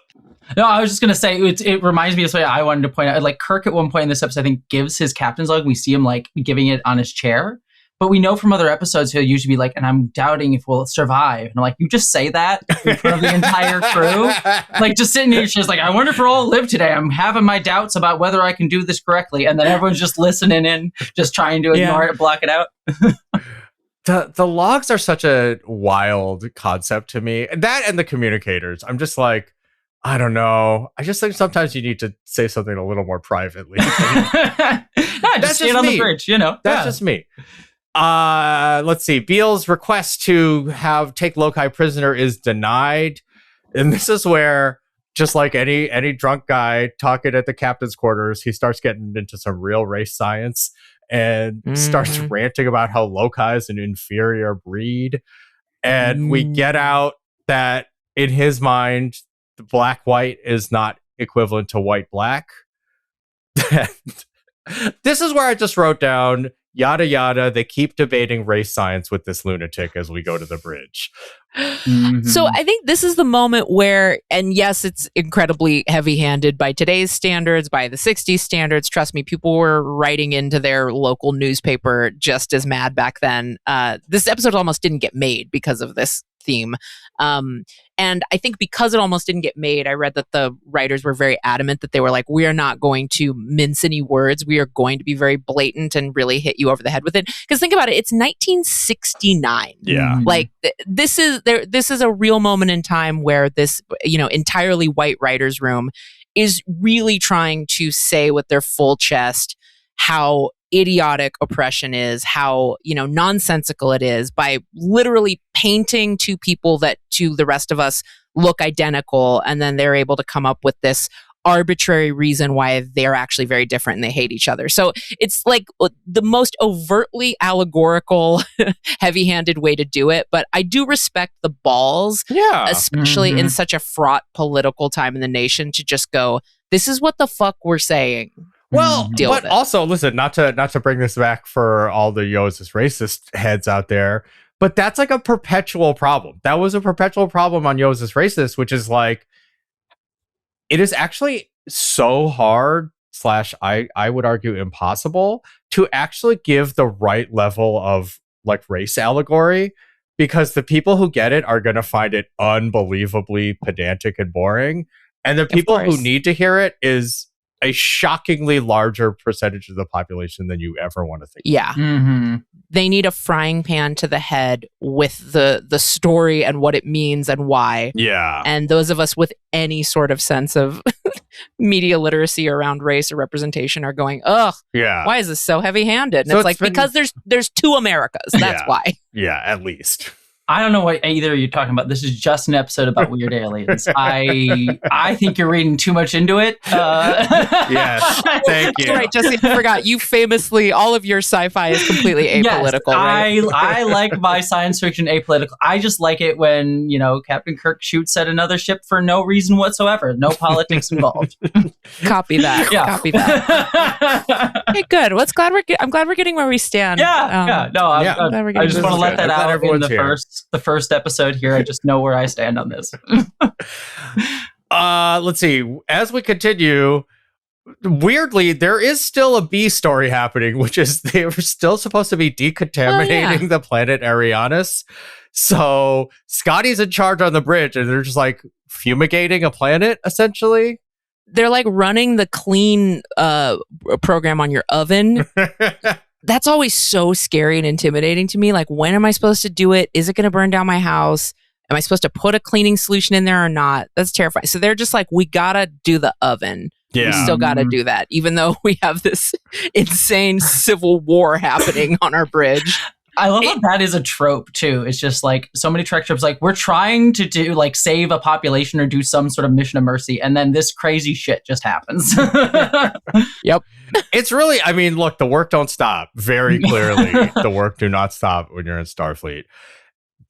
No, I was just going to say, it reminds me of something I wanted to point out. Like, Kirk at one point in this episode, I think, gives his captain's log. We see him, like, giving it on his chair. But we know from other episodes, he'll usually be like, and I'm doubting if we'll survive. And I'm like, you just say that in front of the entire crew? Like, just sitting here, she's like, I wonder if we'll all live today. I'm having my doubts about whether I can do this correctly. And then everyone's just listening in, just trying to ignore it, block it out. The logs are such a wild concept to me. That and the communicators. I'm just like, I don't know. I just think sometimes you need to say something a little more privately. Just stay on the bridge, you know. That's just me. Let's see. Beale's request to take Loki prisoner is denied. And this is where, just like any drunk guy talking at the captain's quarters, he starts getting into some real race science and starts ranting about how Loki is an inferior breed. And we get out that in his mind, the black-white is not equivalent to white-black. This is where I just wrote down, yada, yada. They keep debating race science with this lunatic as we go to the bridge. So I think this is the moment where, and yes, it's incredibly heavy-handed by today's standards, by the 60s standards. Trust me, people were writing into their local newspaper just as mad back then. This episode almost didn't get made because of this theme. And I think because it almost didn't get made, I read that the writers were very adamant that they were like, we are not going to mince any words. We are going to be very blatant and really hit you over the head with it. Because think about it, it's 1969. Yeah. Like this is a real moment in time where this, entirely white writer's room is really trying to say with their full chest how idiotic oppression is, how nonsensical it is, by literally painting two people that to the rest of us look identical, and then they're able to come up with this arbitrary reason why they're actually very different and they hate each other. So it's like the most overtly allegorical, heavy-handed way to do it. But I do respect the balls, especially in such a fraught political time in the nation, to just go, this is what the fuck we're saying. Well, but also, listen, not to bring this back for all the Yo's racist heads out there, but that's like a perpetual problem. That was a perpetual problem on Yo's Racist, which is like, it is actually so hard / I would argue impossible to actually give the right level of like race allegory, because the people who get it are going to find it unbelievably pedantic and boring. And the people who need to hear it is a shockingly larger percentage of the population than you ever want to think. Yeah. They need a frying pan to the head with the story and what it means and why. Yeah. And those of us with any sort of sense of media literacy around race or representation are going, ugh, why is this so heavy-handed? And so it's like, because there's two Americas. That's why. Yeah, at least. I don't know what either of you are talking about. This is just an episode about weird aliens. I think you're reading too much into it. Yes, thank you. That's right, Jesse, I forgot. You famously, all of your sci-fi is completely apolitical, right? I like my science fiction apolitical. I just like it when, Captain Kirk shoots at another ship for no reason whatsoever. No politics involved. Copy that. Yeah. Copy that. Okay, good. Well, I'm glad we're getting where we stand. I just want to let that out in the first episode here. I just know where I stand on this. Let's see. As we continue, weirdly, there is still a B story happening, which is they were still supposed to be decontaminating the planet Arianis. So Scotty's in charge on the bridge, and they're just like fumigating a planet, essentially. They're like running the clean program on your oven. That's always so scary and intimidating to me. Like, when am I supposed to do it? Is it going to burn down my house? Am I supposed to put a cleaning solution in there or not? That's terrifying. So they're just like, we got to do the oven. Yeah. We still got to do that, even though we have this insane civil war happening on our bridge. I love how that is a trope too. It's just like so many Trek tropes, like we're trying to do like save a population or do some sort of mission of mercy, and then this crazy shit just happens. Yep. It's really, I mean, look, the work don't stop. Very clearly, the work do not stop when you're in Starfleet.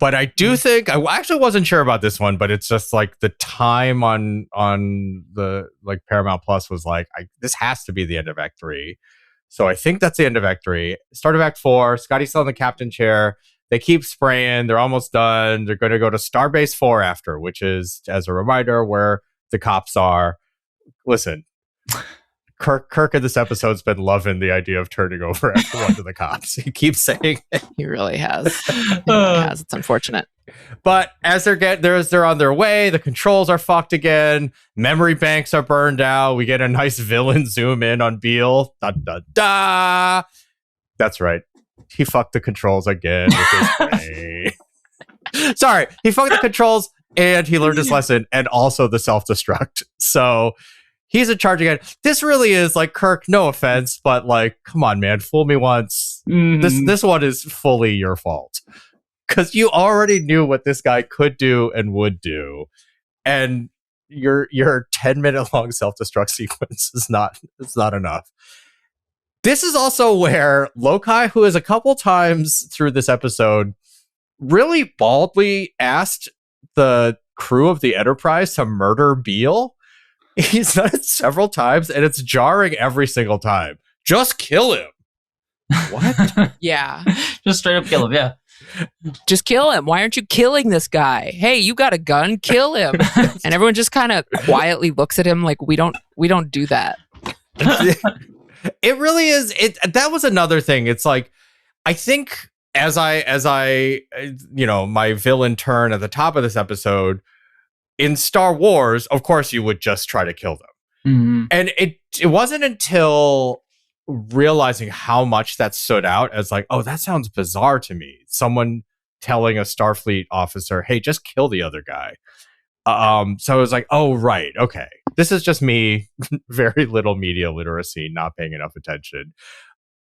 But I do think, I actually wasn't sure about this one, but it's just like the time on the like Paramount Plus was like, this has to be the end of Act 3. So I think that's the end of Act 3. Start of Act 4, Scotty's still in the captain chair. They keep spraying. They're almost done. They're going to go to Starbase 4 after, which is, as a reminder, where the cops are. Listen, Kirk in this episode's been loving the idea of turning over everyone to the cops. He keeps saying it. He really has. It's unfortunate. But as they're on their way, the controls are fucked again. Memory banks are burned out. We get a nice villain zoom in on Beale. Da da da. That's right. He fucked the controls again with his brain. Sorry, he fucked the controls and he learned his lesson, and also the self-destruct. So He's in charge again. This really is like, Kirk, no offense, but like, come on, man, fool me once. This one is fully your fault. Because you already knew what this guy could do and would do. And your 10-minute long self-destruct sequence is not enough. This is also where Lokai, who is a couple times through this episode, really baldly asked the crew of the Enterprise to murder Beale. He's done it several times, and it's jarring every single time. Just kill him. What? Yeah. Just straight up kill him, yeah. Just kill him. Why aren't you killing this guy? Hey, you got a gun, kill him. And everyone just kind of quietly looks at him like, we don't do that. It really is. That was another thing. It's like, I think as I my villain turn at the top of this episode, in Star Wars, of course you would just try to kill them. Mm-hmm. And it wasn't until realizing how much that stood out as like, oh, that sounds bizarre to me. Someone telling a Starfleet officer, hey, just kill the other guy. So it was like, oh, right. Okay. This is just me, very little media literacy, not paying enough attention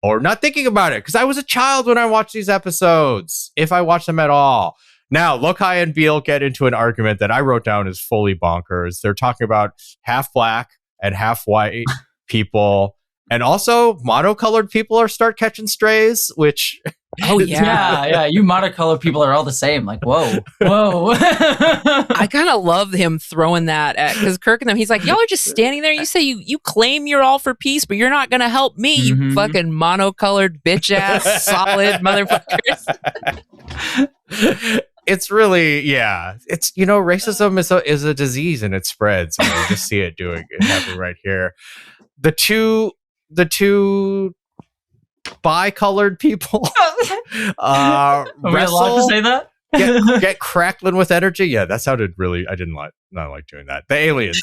or not thinking about it. Because I was a child when I watched these episodes, if I watched them at all. Now, Lokai and Beale get into an argument that I wrote down as fully bonkers. They're talking about half black and half white people. And also, monocolored people start catching strays, which... Oh, yeah. Yeah. You monocolored people are all the same. Like, whoa. I kind of love him throwing that at, because Kirk and them, he's like, y'all are just standing there. You say you claim you're all for peace, but you're not going to help me, you fucking monocolored bitch ass solid motherfuckers. It's really, yeah. It's, racism is a disease and it spreads. You just see it happening right here. The two bi-colored people Are we allowed to say that? get crackling with energy. Yeah, that sounded really, not like doing that. The aliens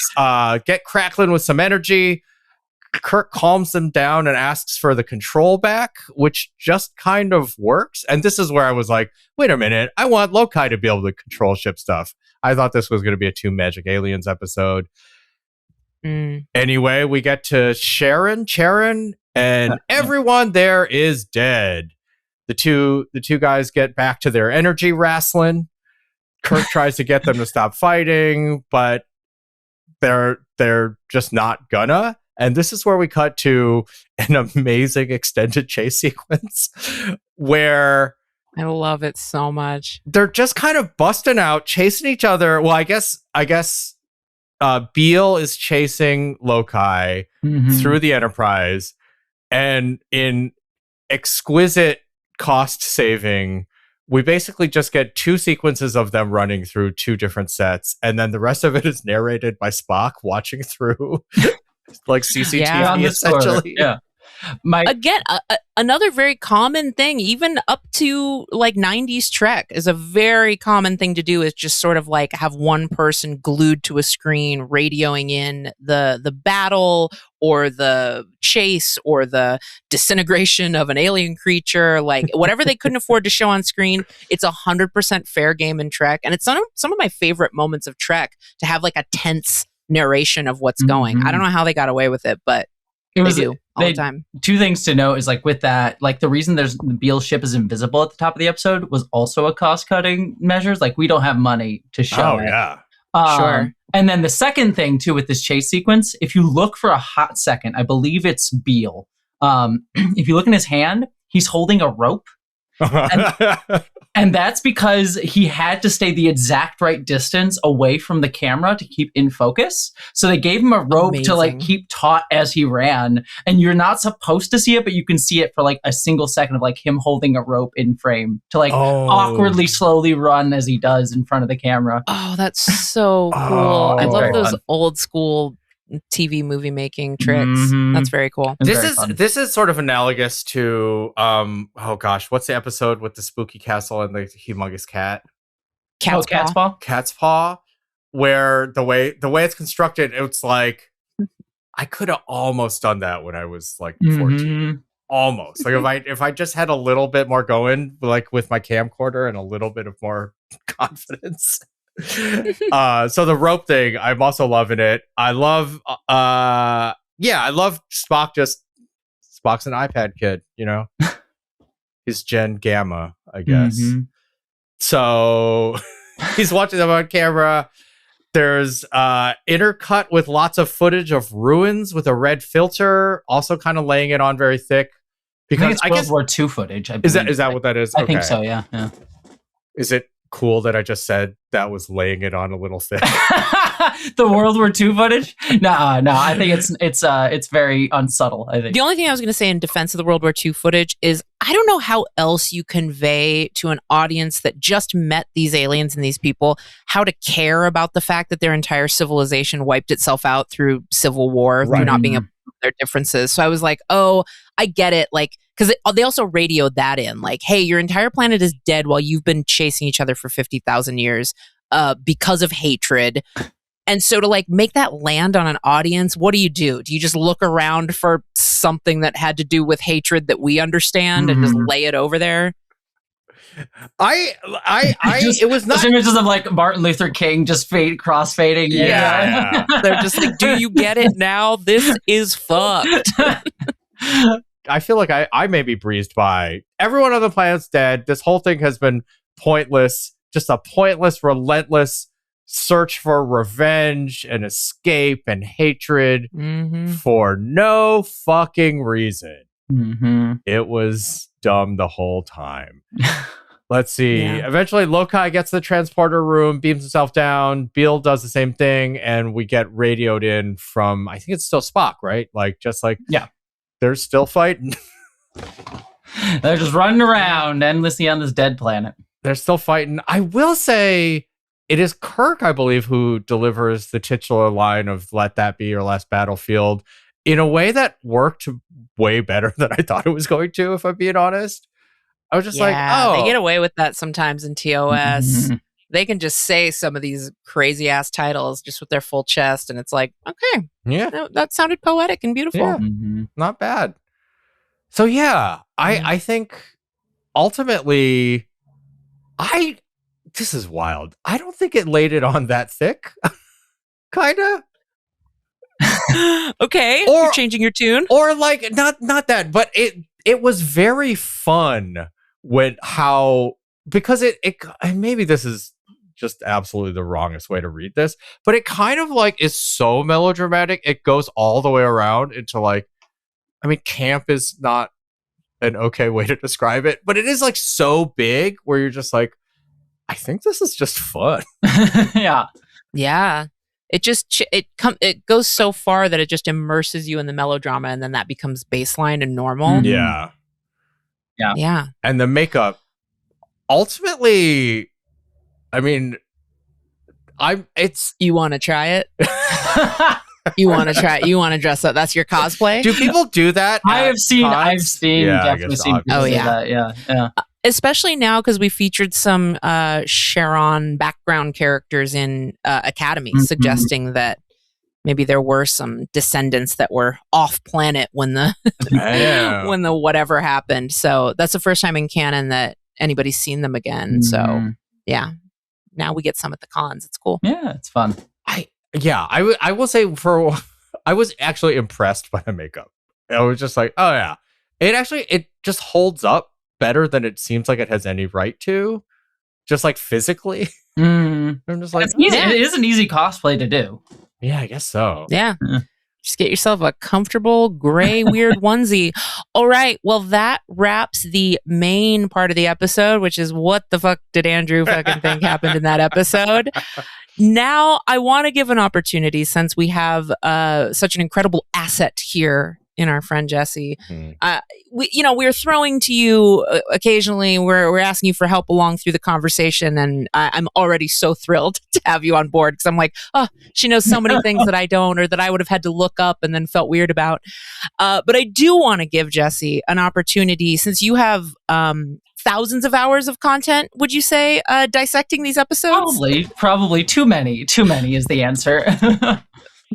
get crackling with some energy. Kirk calms them down and asks for the control back, which just kind of works. And this is where I was like, wait a minute, I want Lokai to be able to control ship stuff. I thought this was going to be a Two Magic Aliens episode. Anyway, we get to Charon, and everyone there is dead. The two guys get back to their energy wrestling. Kirk tries to get them to stop fighting, but they're just not gonna. And this is where we cut to an amazing extended chase sequence where I love it so much. They're just kind of busting out, chasing each other. Well, I guess Beale is chasing Lokai through the Enterprise, and in exquisite cost saving, we basically just get two sequences of them running through two different sets, and then the rest of it is narrated by Spock watching through like CCTV essentially. Yeah. Again, another very common thing, even up to like 90s Trek, is a very common thing to do, is just sort of like have one person glued to a screen radioing in the battle or the chase or the disintegration of an alien creature, like whatever they couldn't afford to show on screen. It's 100% fair game in Trek, and it's some of my favorite moments of Trek to have like a tense narration of what's going. I don't know how they got away with it, but they do all the time. Two things to note is like with that, like the reason the Beale ship is invisible at the top of the episode was also a cost-cutting measures. Like we don't have money to show it. Yeah. Sure. And then the second thing too with this chase sequence, if you look for a hot second, I believe it's Beale. If you look in his hand, he's holding a rope. And that's because he had to stay the exact right distance away from the camera to keep in focus. So they gave him a rope to like keep taut as he ran. And you're not supposed to see it, but you can see it for like a single second of like him holding a rope in frame to like awkwardly slowly run as he does in front of the camera. Oh, that's so cool. I love those old school TV movie making tricks. That's very cool. This is sort of analogous to what's the episode with the spooky castle and the humongous cat? Cat's Paw. Cat's Paw, where the way it's constructed, it's like I could have almost done that when I was like 14. Almost. Like if I just had a little bit more going, like with my camcorder and a little bit of more confidence. So the rope thing, I'm also loving it. I love I love Spock's an iPad kid, you know. He's Gen Gamma, I guess. So he's watching them on camera. There's intercut with lots of footage of ruins with a red filter, also kind of laying it on very thick. Because I guess World War II footage. Is that what that is? I think so. Yeah. Is it cool that I just said that was laying it on a little thick? The World War II footage? No. I think it's very unsubtle. I think the only thing I was going to say in defense of the World War II footage is I don't know how else you convey to an audience that just met these aliens and these people how to care about the fact that their entire civilization wiped itself out through civil war, through not being able to their differences. So I was like, oh, I get it. Like, because they also radioed that in, like, hey, your entire planet is dead while you've been chasing each other for 50,000 years because of hatred. And so to like make that land on an audience, what do? Do you just look around for something that had to do with hatred that we understand and just lay it over there? It was not images of like Martin Luther King just cross fading. Yeah. They're just like, do you get it now? This is fucked. I feel like I may be breezed by. Everyone on the planet's dead. This whole thing has been pointless. Just a pointless, relentless search for revenge and escape and hatred for no fucking reason. It was dumb the whole time. Let's see. Yeah. Eventually, Lokai gets the transporter room, beams himself down. Beale does the same thing, and we get radioed in from, I think it's still Spock, right? Like, just like, yeah, they're still fighting. They're just running around endlessly on this dead planet. They're still fighting. I will say it is Kirk, I believe, who delivers the titular line of "Let that be your last battlefield" in a way that worked way better than I thought it was going to, if I'm being honest. I was just like, oh. They get away with that sometimes in TOS. They can just say some of these crazy ass titles just with their full chest. And it's like, okay. Yeah. That sounded poetic and beautiful. Yeah. Not bad. So, yeah, I think ultimately, this is wild. I don't think it laid it on that thick. Kind of. Okay. You're changing your tune. Or like, not that, but it was very fun. Because it maybe this is just absolutely the wrongest way to read this, but it kind of like is so melodramatic. It goes all the way around into like, I mean, camp is not an okay way to describe it, but it is like so big where you're just like, I think this is just fun. Yeah. Yeah. It goes so far that it just immerses you in the melodrama, and then that becomes baseline and normal. Yeah. Yeah. And the makeup, ultimately, I mean, you want to try it? You want to try it? You want to dress up? That's your cosplay? Do people do that? I've seen definitely seen people do that. Yeah. Especially now, because we featured some Sharon background characters in Academy, suggesting that maybe there were some descendants that were off planet when the when the whatever happened. So that's the first time in canon that anybody's seen them again. So yeah, now we get some at the cons. It's cool. Yeah, it's fun. I will say I was actually impressed by the makeup. I was just like, oh yeah, it just holds up better than it seems like it has any right to, just like physically. I'm just like, it's easy. It is an easy cosplay to do. Yeah, I guess so. Yeah. Just get yourself a comfortable gray weird onesie. All right. Well, that wraps the main part of the episode, which is what the fuck did Andrew fucking think happened in that episode? Now, I want to give an opportunity, since we have such an incredible asset here in our friend Jessie. We're throwing to you occasionally. We're asking you for help along through the conversation, and I'm already so thrilled to have you on board, because I'm like, oh, she knows so many things that I don't, or that I would have had to look up and then felt weird about. But I do want to give Jessie an opportunity, since you have thousands of hours of content, would you say, dissecting these episodes? Probably too many. Too many is the answer.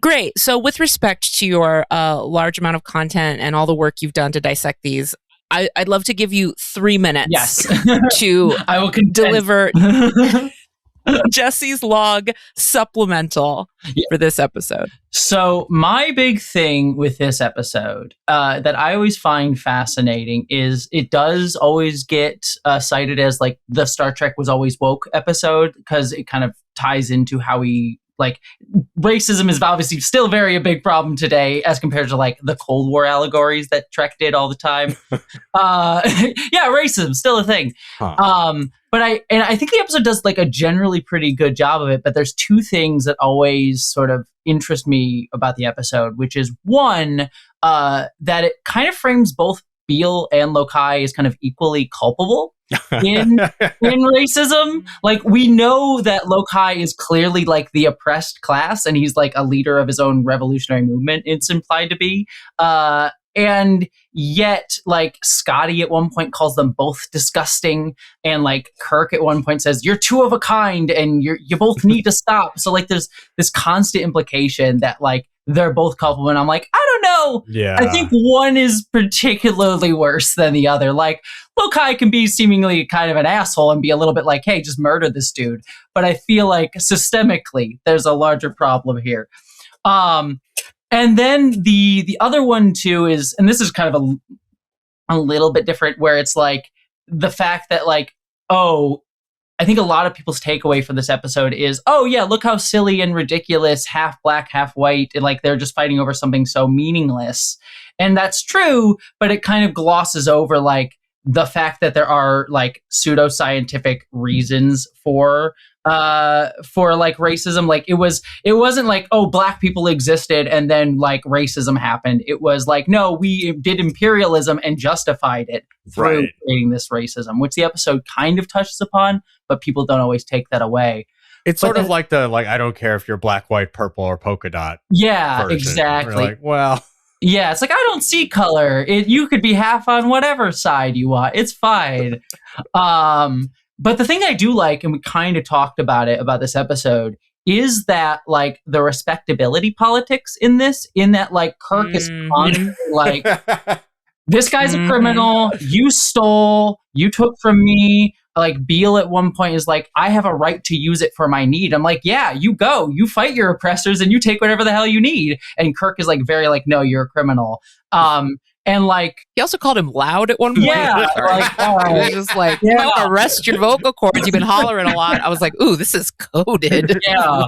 Great. So with respect to your large amount of content and all the work you've done to dissect these, I'd love to give you 3 minutes yes. to I will deliver Jessie's log supplemental for this episode. So my big thing with this episode that I always find fascinating is it does always get cited as like the Star Trek was always woke episode, because it kind of ties into how we like racism is obviously still a big problem today as compared to like the Cold War allegories that Trek did all the time. Yeah, racism still a thing. But I think the episode does like a generally pretty good job of it, but there's two things that always sort of interest me about the episode, which is one, that it kind of frames both Beale and Lokai as kind of equally culpable in racism. Like, we know that Lokai is clearly like the oppressed class, and he's like a leader of his own revolutionary movement, it's implied to be. And yet, like, Scotty at one point calls them both disgusting, and like Kirk at one point says, "You're two of a kind, and you both need to stop." So like, there's this constant implication that like they're both culpable, and I'm like, I don't know. Yeah, I think one is particularly worse than the other. Like, Lokai can be seemingly kind of an asshole and be a little bit like, "Hey, just murder this dude," but I feel like systemically there's a larger problem here. And then the other one too is, and this is kind of a little bit different, where it's like the fact that like, oh, I think a lot of people's takeaway for this episode is, oh yeah, look how silly and ridiculous, half black, half white, and like they're just fighting over something so meaningless. And that's true, but it kind of glosses over like the fact that there are like pseudoscientific reasons for like racism. Like it wasn't like, oh, black people existed and then like racism happened. It was like, no, we did imperialism and justified it through creating this racism, which the episode kind of touches upon, but people don't always take that away. It's sort of like the I don't care if you're black, white, purple, or polka dot. Yeah, version. exactly. We're like, well. Yeah, it's like, I don't see color. You could be half on whatever side you want. It's fine. But the thing I do like, and we kind of talked about this episode, is that like the respectability politics in that like Kirk is constantly like, this guy's a criminal, you stole, you took from me. Like Beale at one point is like, I have a right to use it for my need. I'm like, yeah, you go, you fight your oppressors and you take whatever the hell you need. And Kirk is like very like, no, you're a criminal. And like, he also called him loud at one point. Yeah, like, just like, I'm gonna arrest your vocal cords. You've been hollering a lot. I was like, ooh, this is coded. Yeah.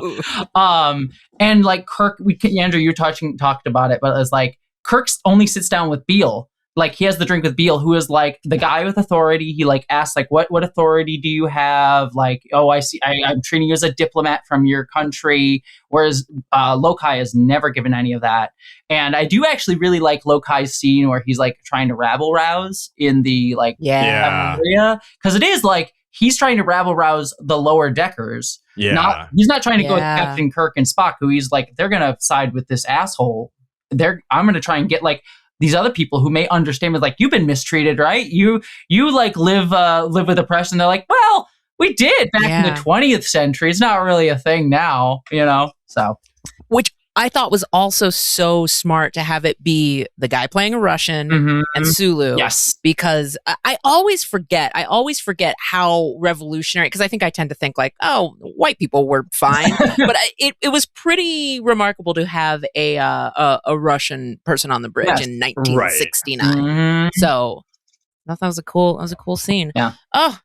And like Kirk, Andrew, you talked about it, but it's like Kirk only sits down with Beale. Like he has the drink with Beale, who is like the guy with authority. He like asks like, what authority do you have? Like, oh, I see. I'm treating you as a diplomat from your country. Whereas Lokai has never given any of that. And I do actually really like Lokai's scene where he's like trying to rabble rouse in the like area, because it is like he's trying to rabble rouse the lower deckers. Yeah, he's not trying to go with Captain Kirk and Spock, who he's like, they're gonna side with this asshole. I'm gonna try and get like these other people who may understand is like, you've been mistreated, right? You like live with oppression. They're like, well, we did back in the 20th century. It's not really a thing now, you know? So, which I thought was also so smart to have it be the guy playing a Russian and Sulu. Yes. Because I always forget how revolutionary, because I think I tend to think like, oh, white people were fine. But it was pretty remarkable to have a Russian person on the bridge in 1969. Right. So I thought that was a cool scene. Yeah. Oh,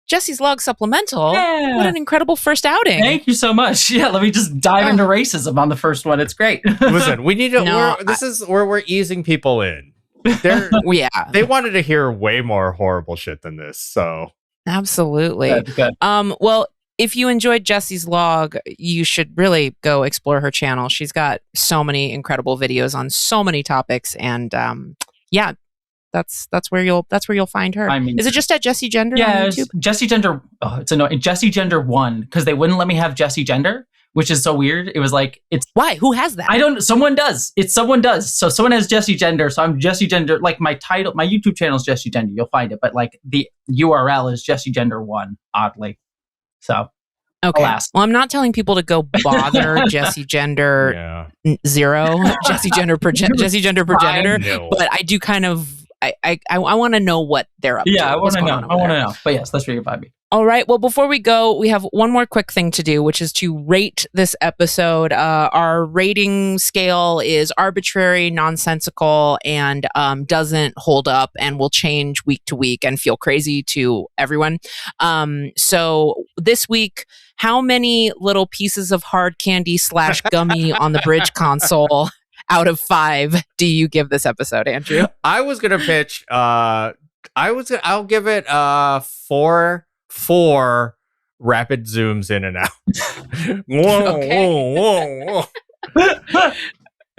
Jessie's log supplemental. Yeah. What an incredible first outing. Thank you so much. Yeah, let me just dive into racism on the first one. It's great. Listen, we need to, this is where we're easing people in. They wanted to hear way more horrible shit than this, so. Absolutely. Good. Well, if you enjoyed Jessie's log, you should really go explore her channel. She's got so many incredible videos on so many topics, and that's where you'll find her. I mean, is it just at Jessie Gender on YouTube? Jessie Gender. Oh, it's annoying. Jessie Gender 1, because they wouldn't let me have Jessie Gender, which is so weird. It was like, why? Who has that? I don't. Someone does. Someone does. So someone has Jessie Gender. So I'm Jessie Gender. Like my title, my YouTube channel is Jessie Gender. You'll find it, but like the URL is Jessie Gender 1. Oddly, so. Okay. Alas. Well, I'm not telling people to go bother Jessie Gender 0, Jessie Gender progenitor, but I do kind of. I want to know what they're up to. Yeah, I want to know. But yes, that's where you find me. All right. Well, before we go, we have one more quick thing to do, which is to rate this episode. Our rating scale is arbitrary, nonsensical, and doesn't hold up and will change week to week and feel crazy to everyone. So this week, how many little pieces of hard candy / gummy on the bridge console out of 5 do you give this episode, Andrew? I was going to pitch, I'll give it 4 rapid zooms in and out. Whoa.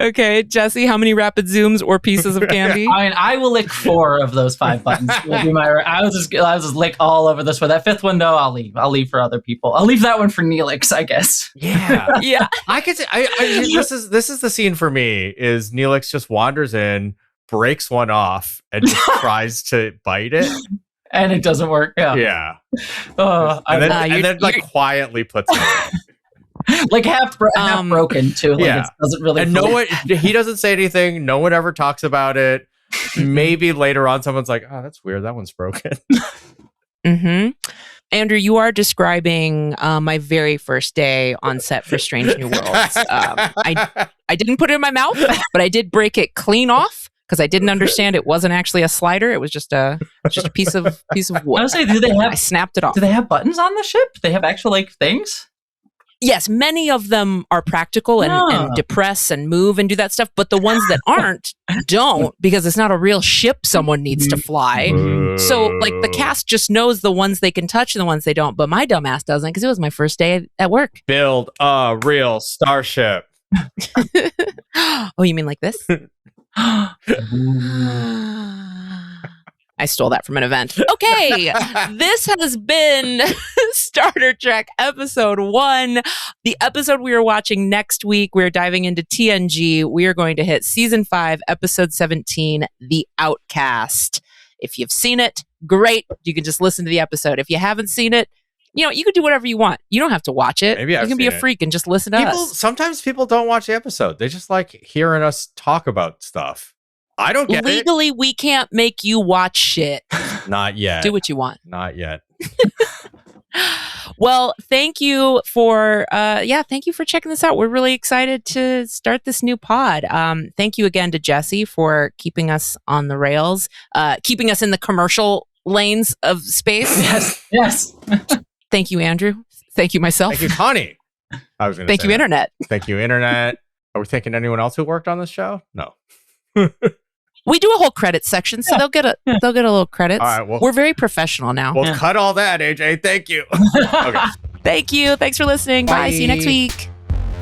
Okay, Jessie, how many rapid zooms or pieces of candy? I mean, I will lick 4 of those 5 buttons. I'll just lick all over this one. That 5th one, though, I'll leave. I'll leave for other people. I'll leave that one for Neelix, I guess. Yeah. Yeah. I could say, this is the scene for me, is Neelix just wanders in, breaks one off, and just tries to bite it. And it doesn't work. Yeah. And then quietly puts it in. Like half broken too. Like it doesn't really. And he doesn't say anything. No one ever talks about it. Maybe later on, someone's like, "Oh, that's weird. That one's broken." Mm-hmm. Andrew, you are describing my very first day on set for Strange New Worlds. I didn't put it in my mouth, but I did break it clean off because I didn't understand it wasn't actually a slider. It was just a piece of wood. I was saying, I snapped it off. Do they have buttons on the ship? They have actual things. Yes, many of them are practical and depress and move and do that stuff, but the ones that aren't don't, because it's not a real ship someone needs to fly. So the cast just knows the ones they can touch and the ones they don't, but my dumbass doesn't because it was my first day at work. Build a real starship. Oh, you mean like this? I stole that from an event. Okay, this has been Starter Trek Episode 1. The episode we are watching next week, we're diving into TNG. We are going to hit Season 5, Episode 17, The Outcast. If you've seen it, great. You can just listen to the episode. If you haven't seen it, you can do whatever you want. You don't have to watch it. Maybe you can be a freak and just listen to us. Sometimes people don't watch the episode. They just like hearing us talk about stuff. I don't get Legally, we can't make you watch shit. Not yet. Do what you want. Not yet. Well, thank you for checking this out. We're really excited to start this new pod. Thank you again to Jessie for keeping us on the rails, keeping us in the commercial lanes of space. Yes. Thank you, Andrew. Thank you, myself. Thank you, Connie. I was going to Thank you, Internet. Thank you, Internet. Are we thinking anyone else who worked on this show? No. We do a whole credits section, so they'll get a little credits. All right, we're very professional now. We'll cut all that, AJ. Thank you. Okay. Thank you. Thanks for listening. Bye. See you next week.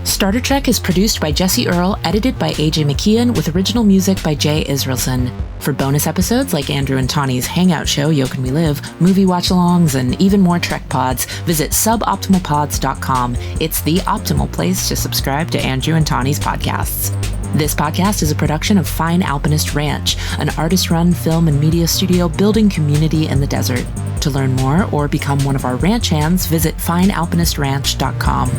Starter Trek is produced by Jessie Earl, edited by AJ McKeon, with original music by Jay Israelson. For bonus episodes like Andrew and Tawny's Hangout Show, Yo Can We Live, movie watch-alongs, and even more Trek pods, visit suboptimalpods.com. It's the optimal place to subscribe to Andrew and Tawny's podcasts. This podcast is a production of Fine Alpinist Ranch, an artist-run film and media studio building community in the desert. To learn more or become one of our ranch hands, visit finealpinistranch.com.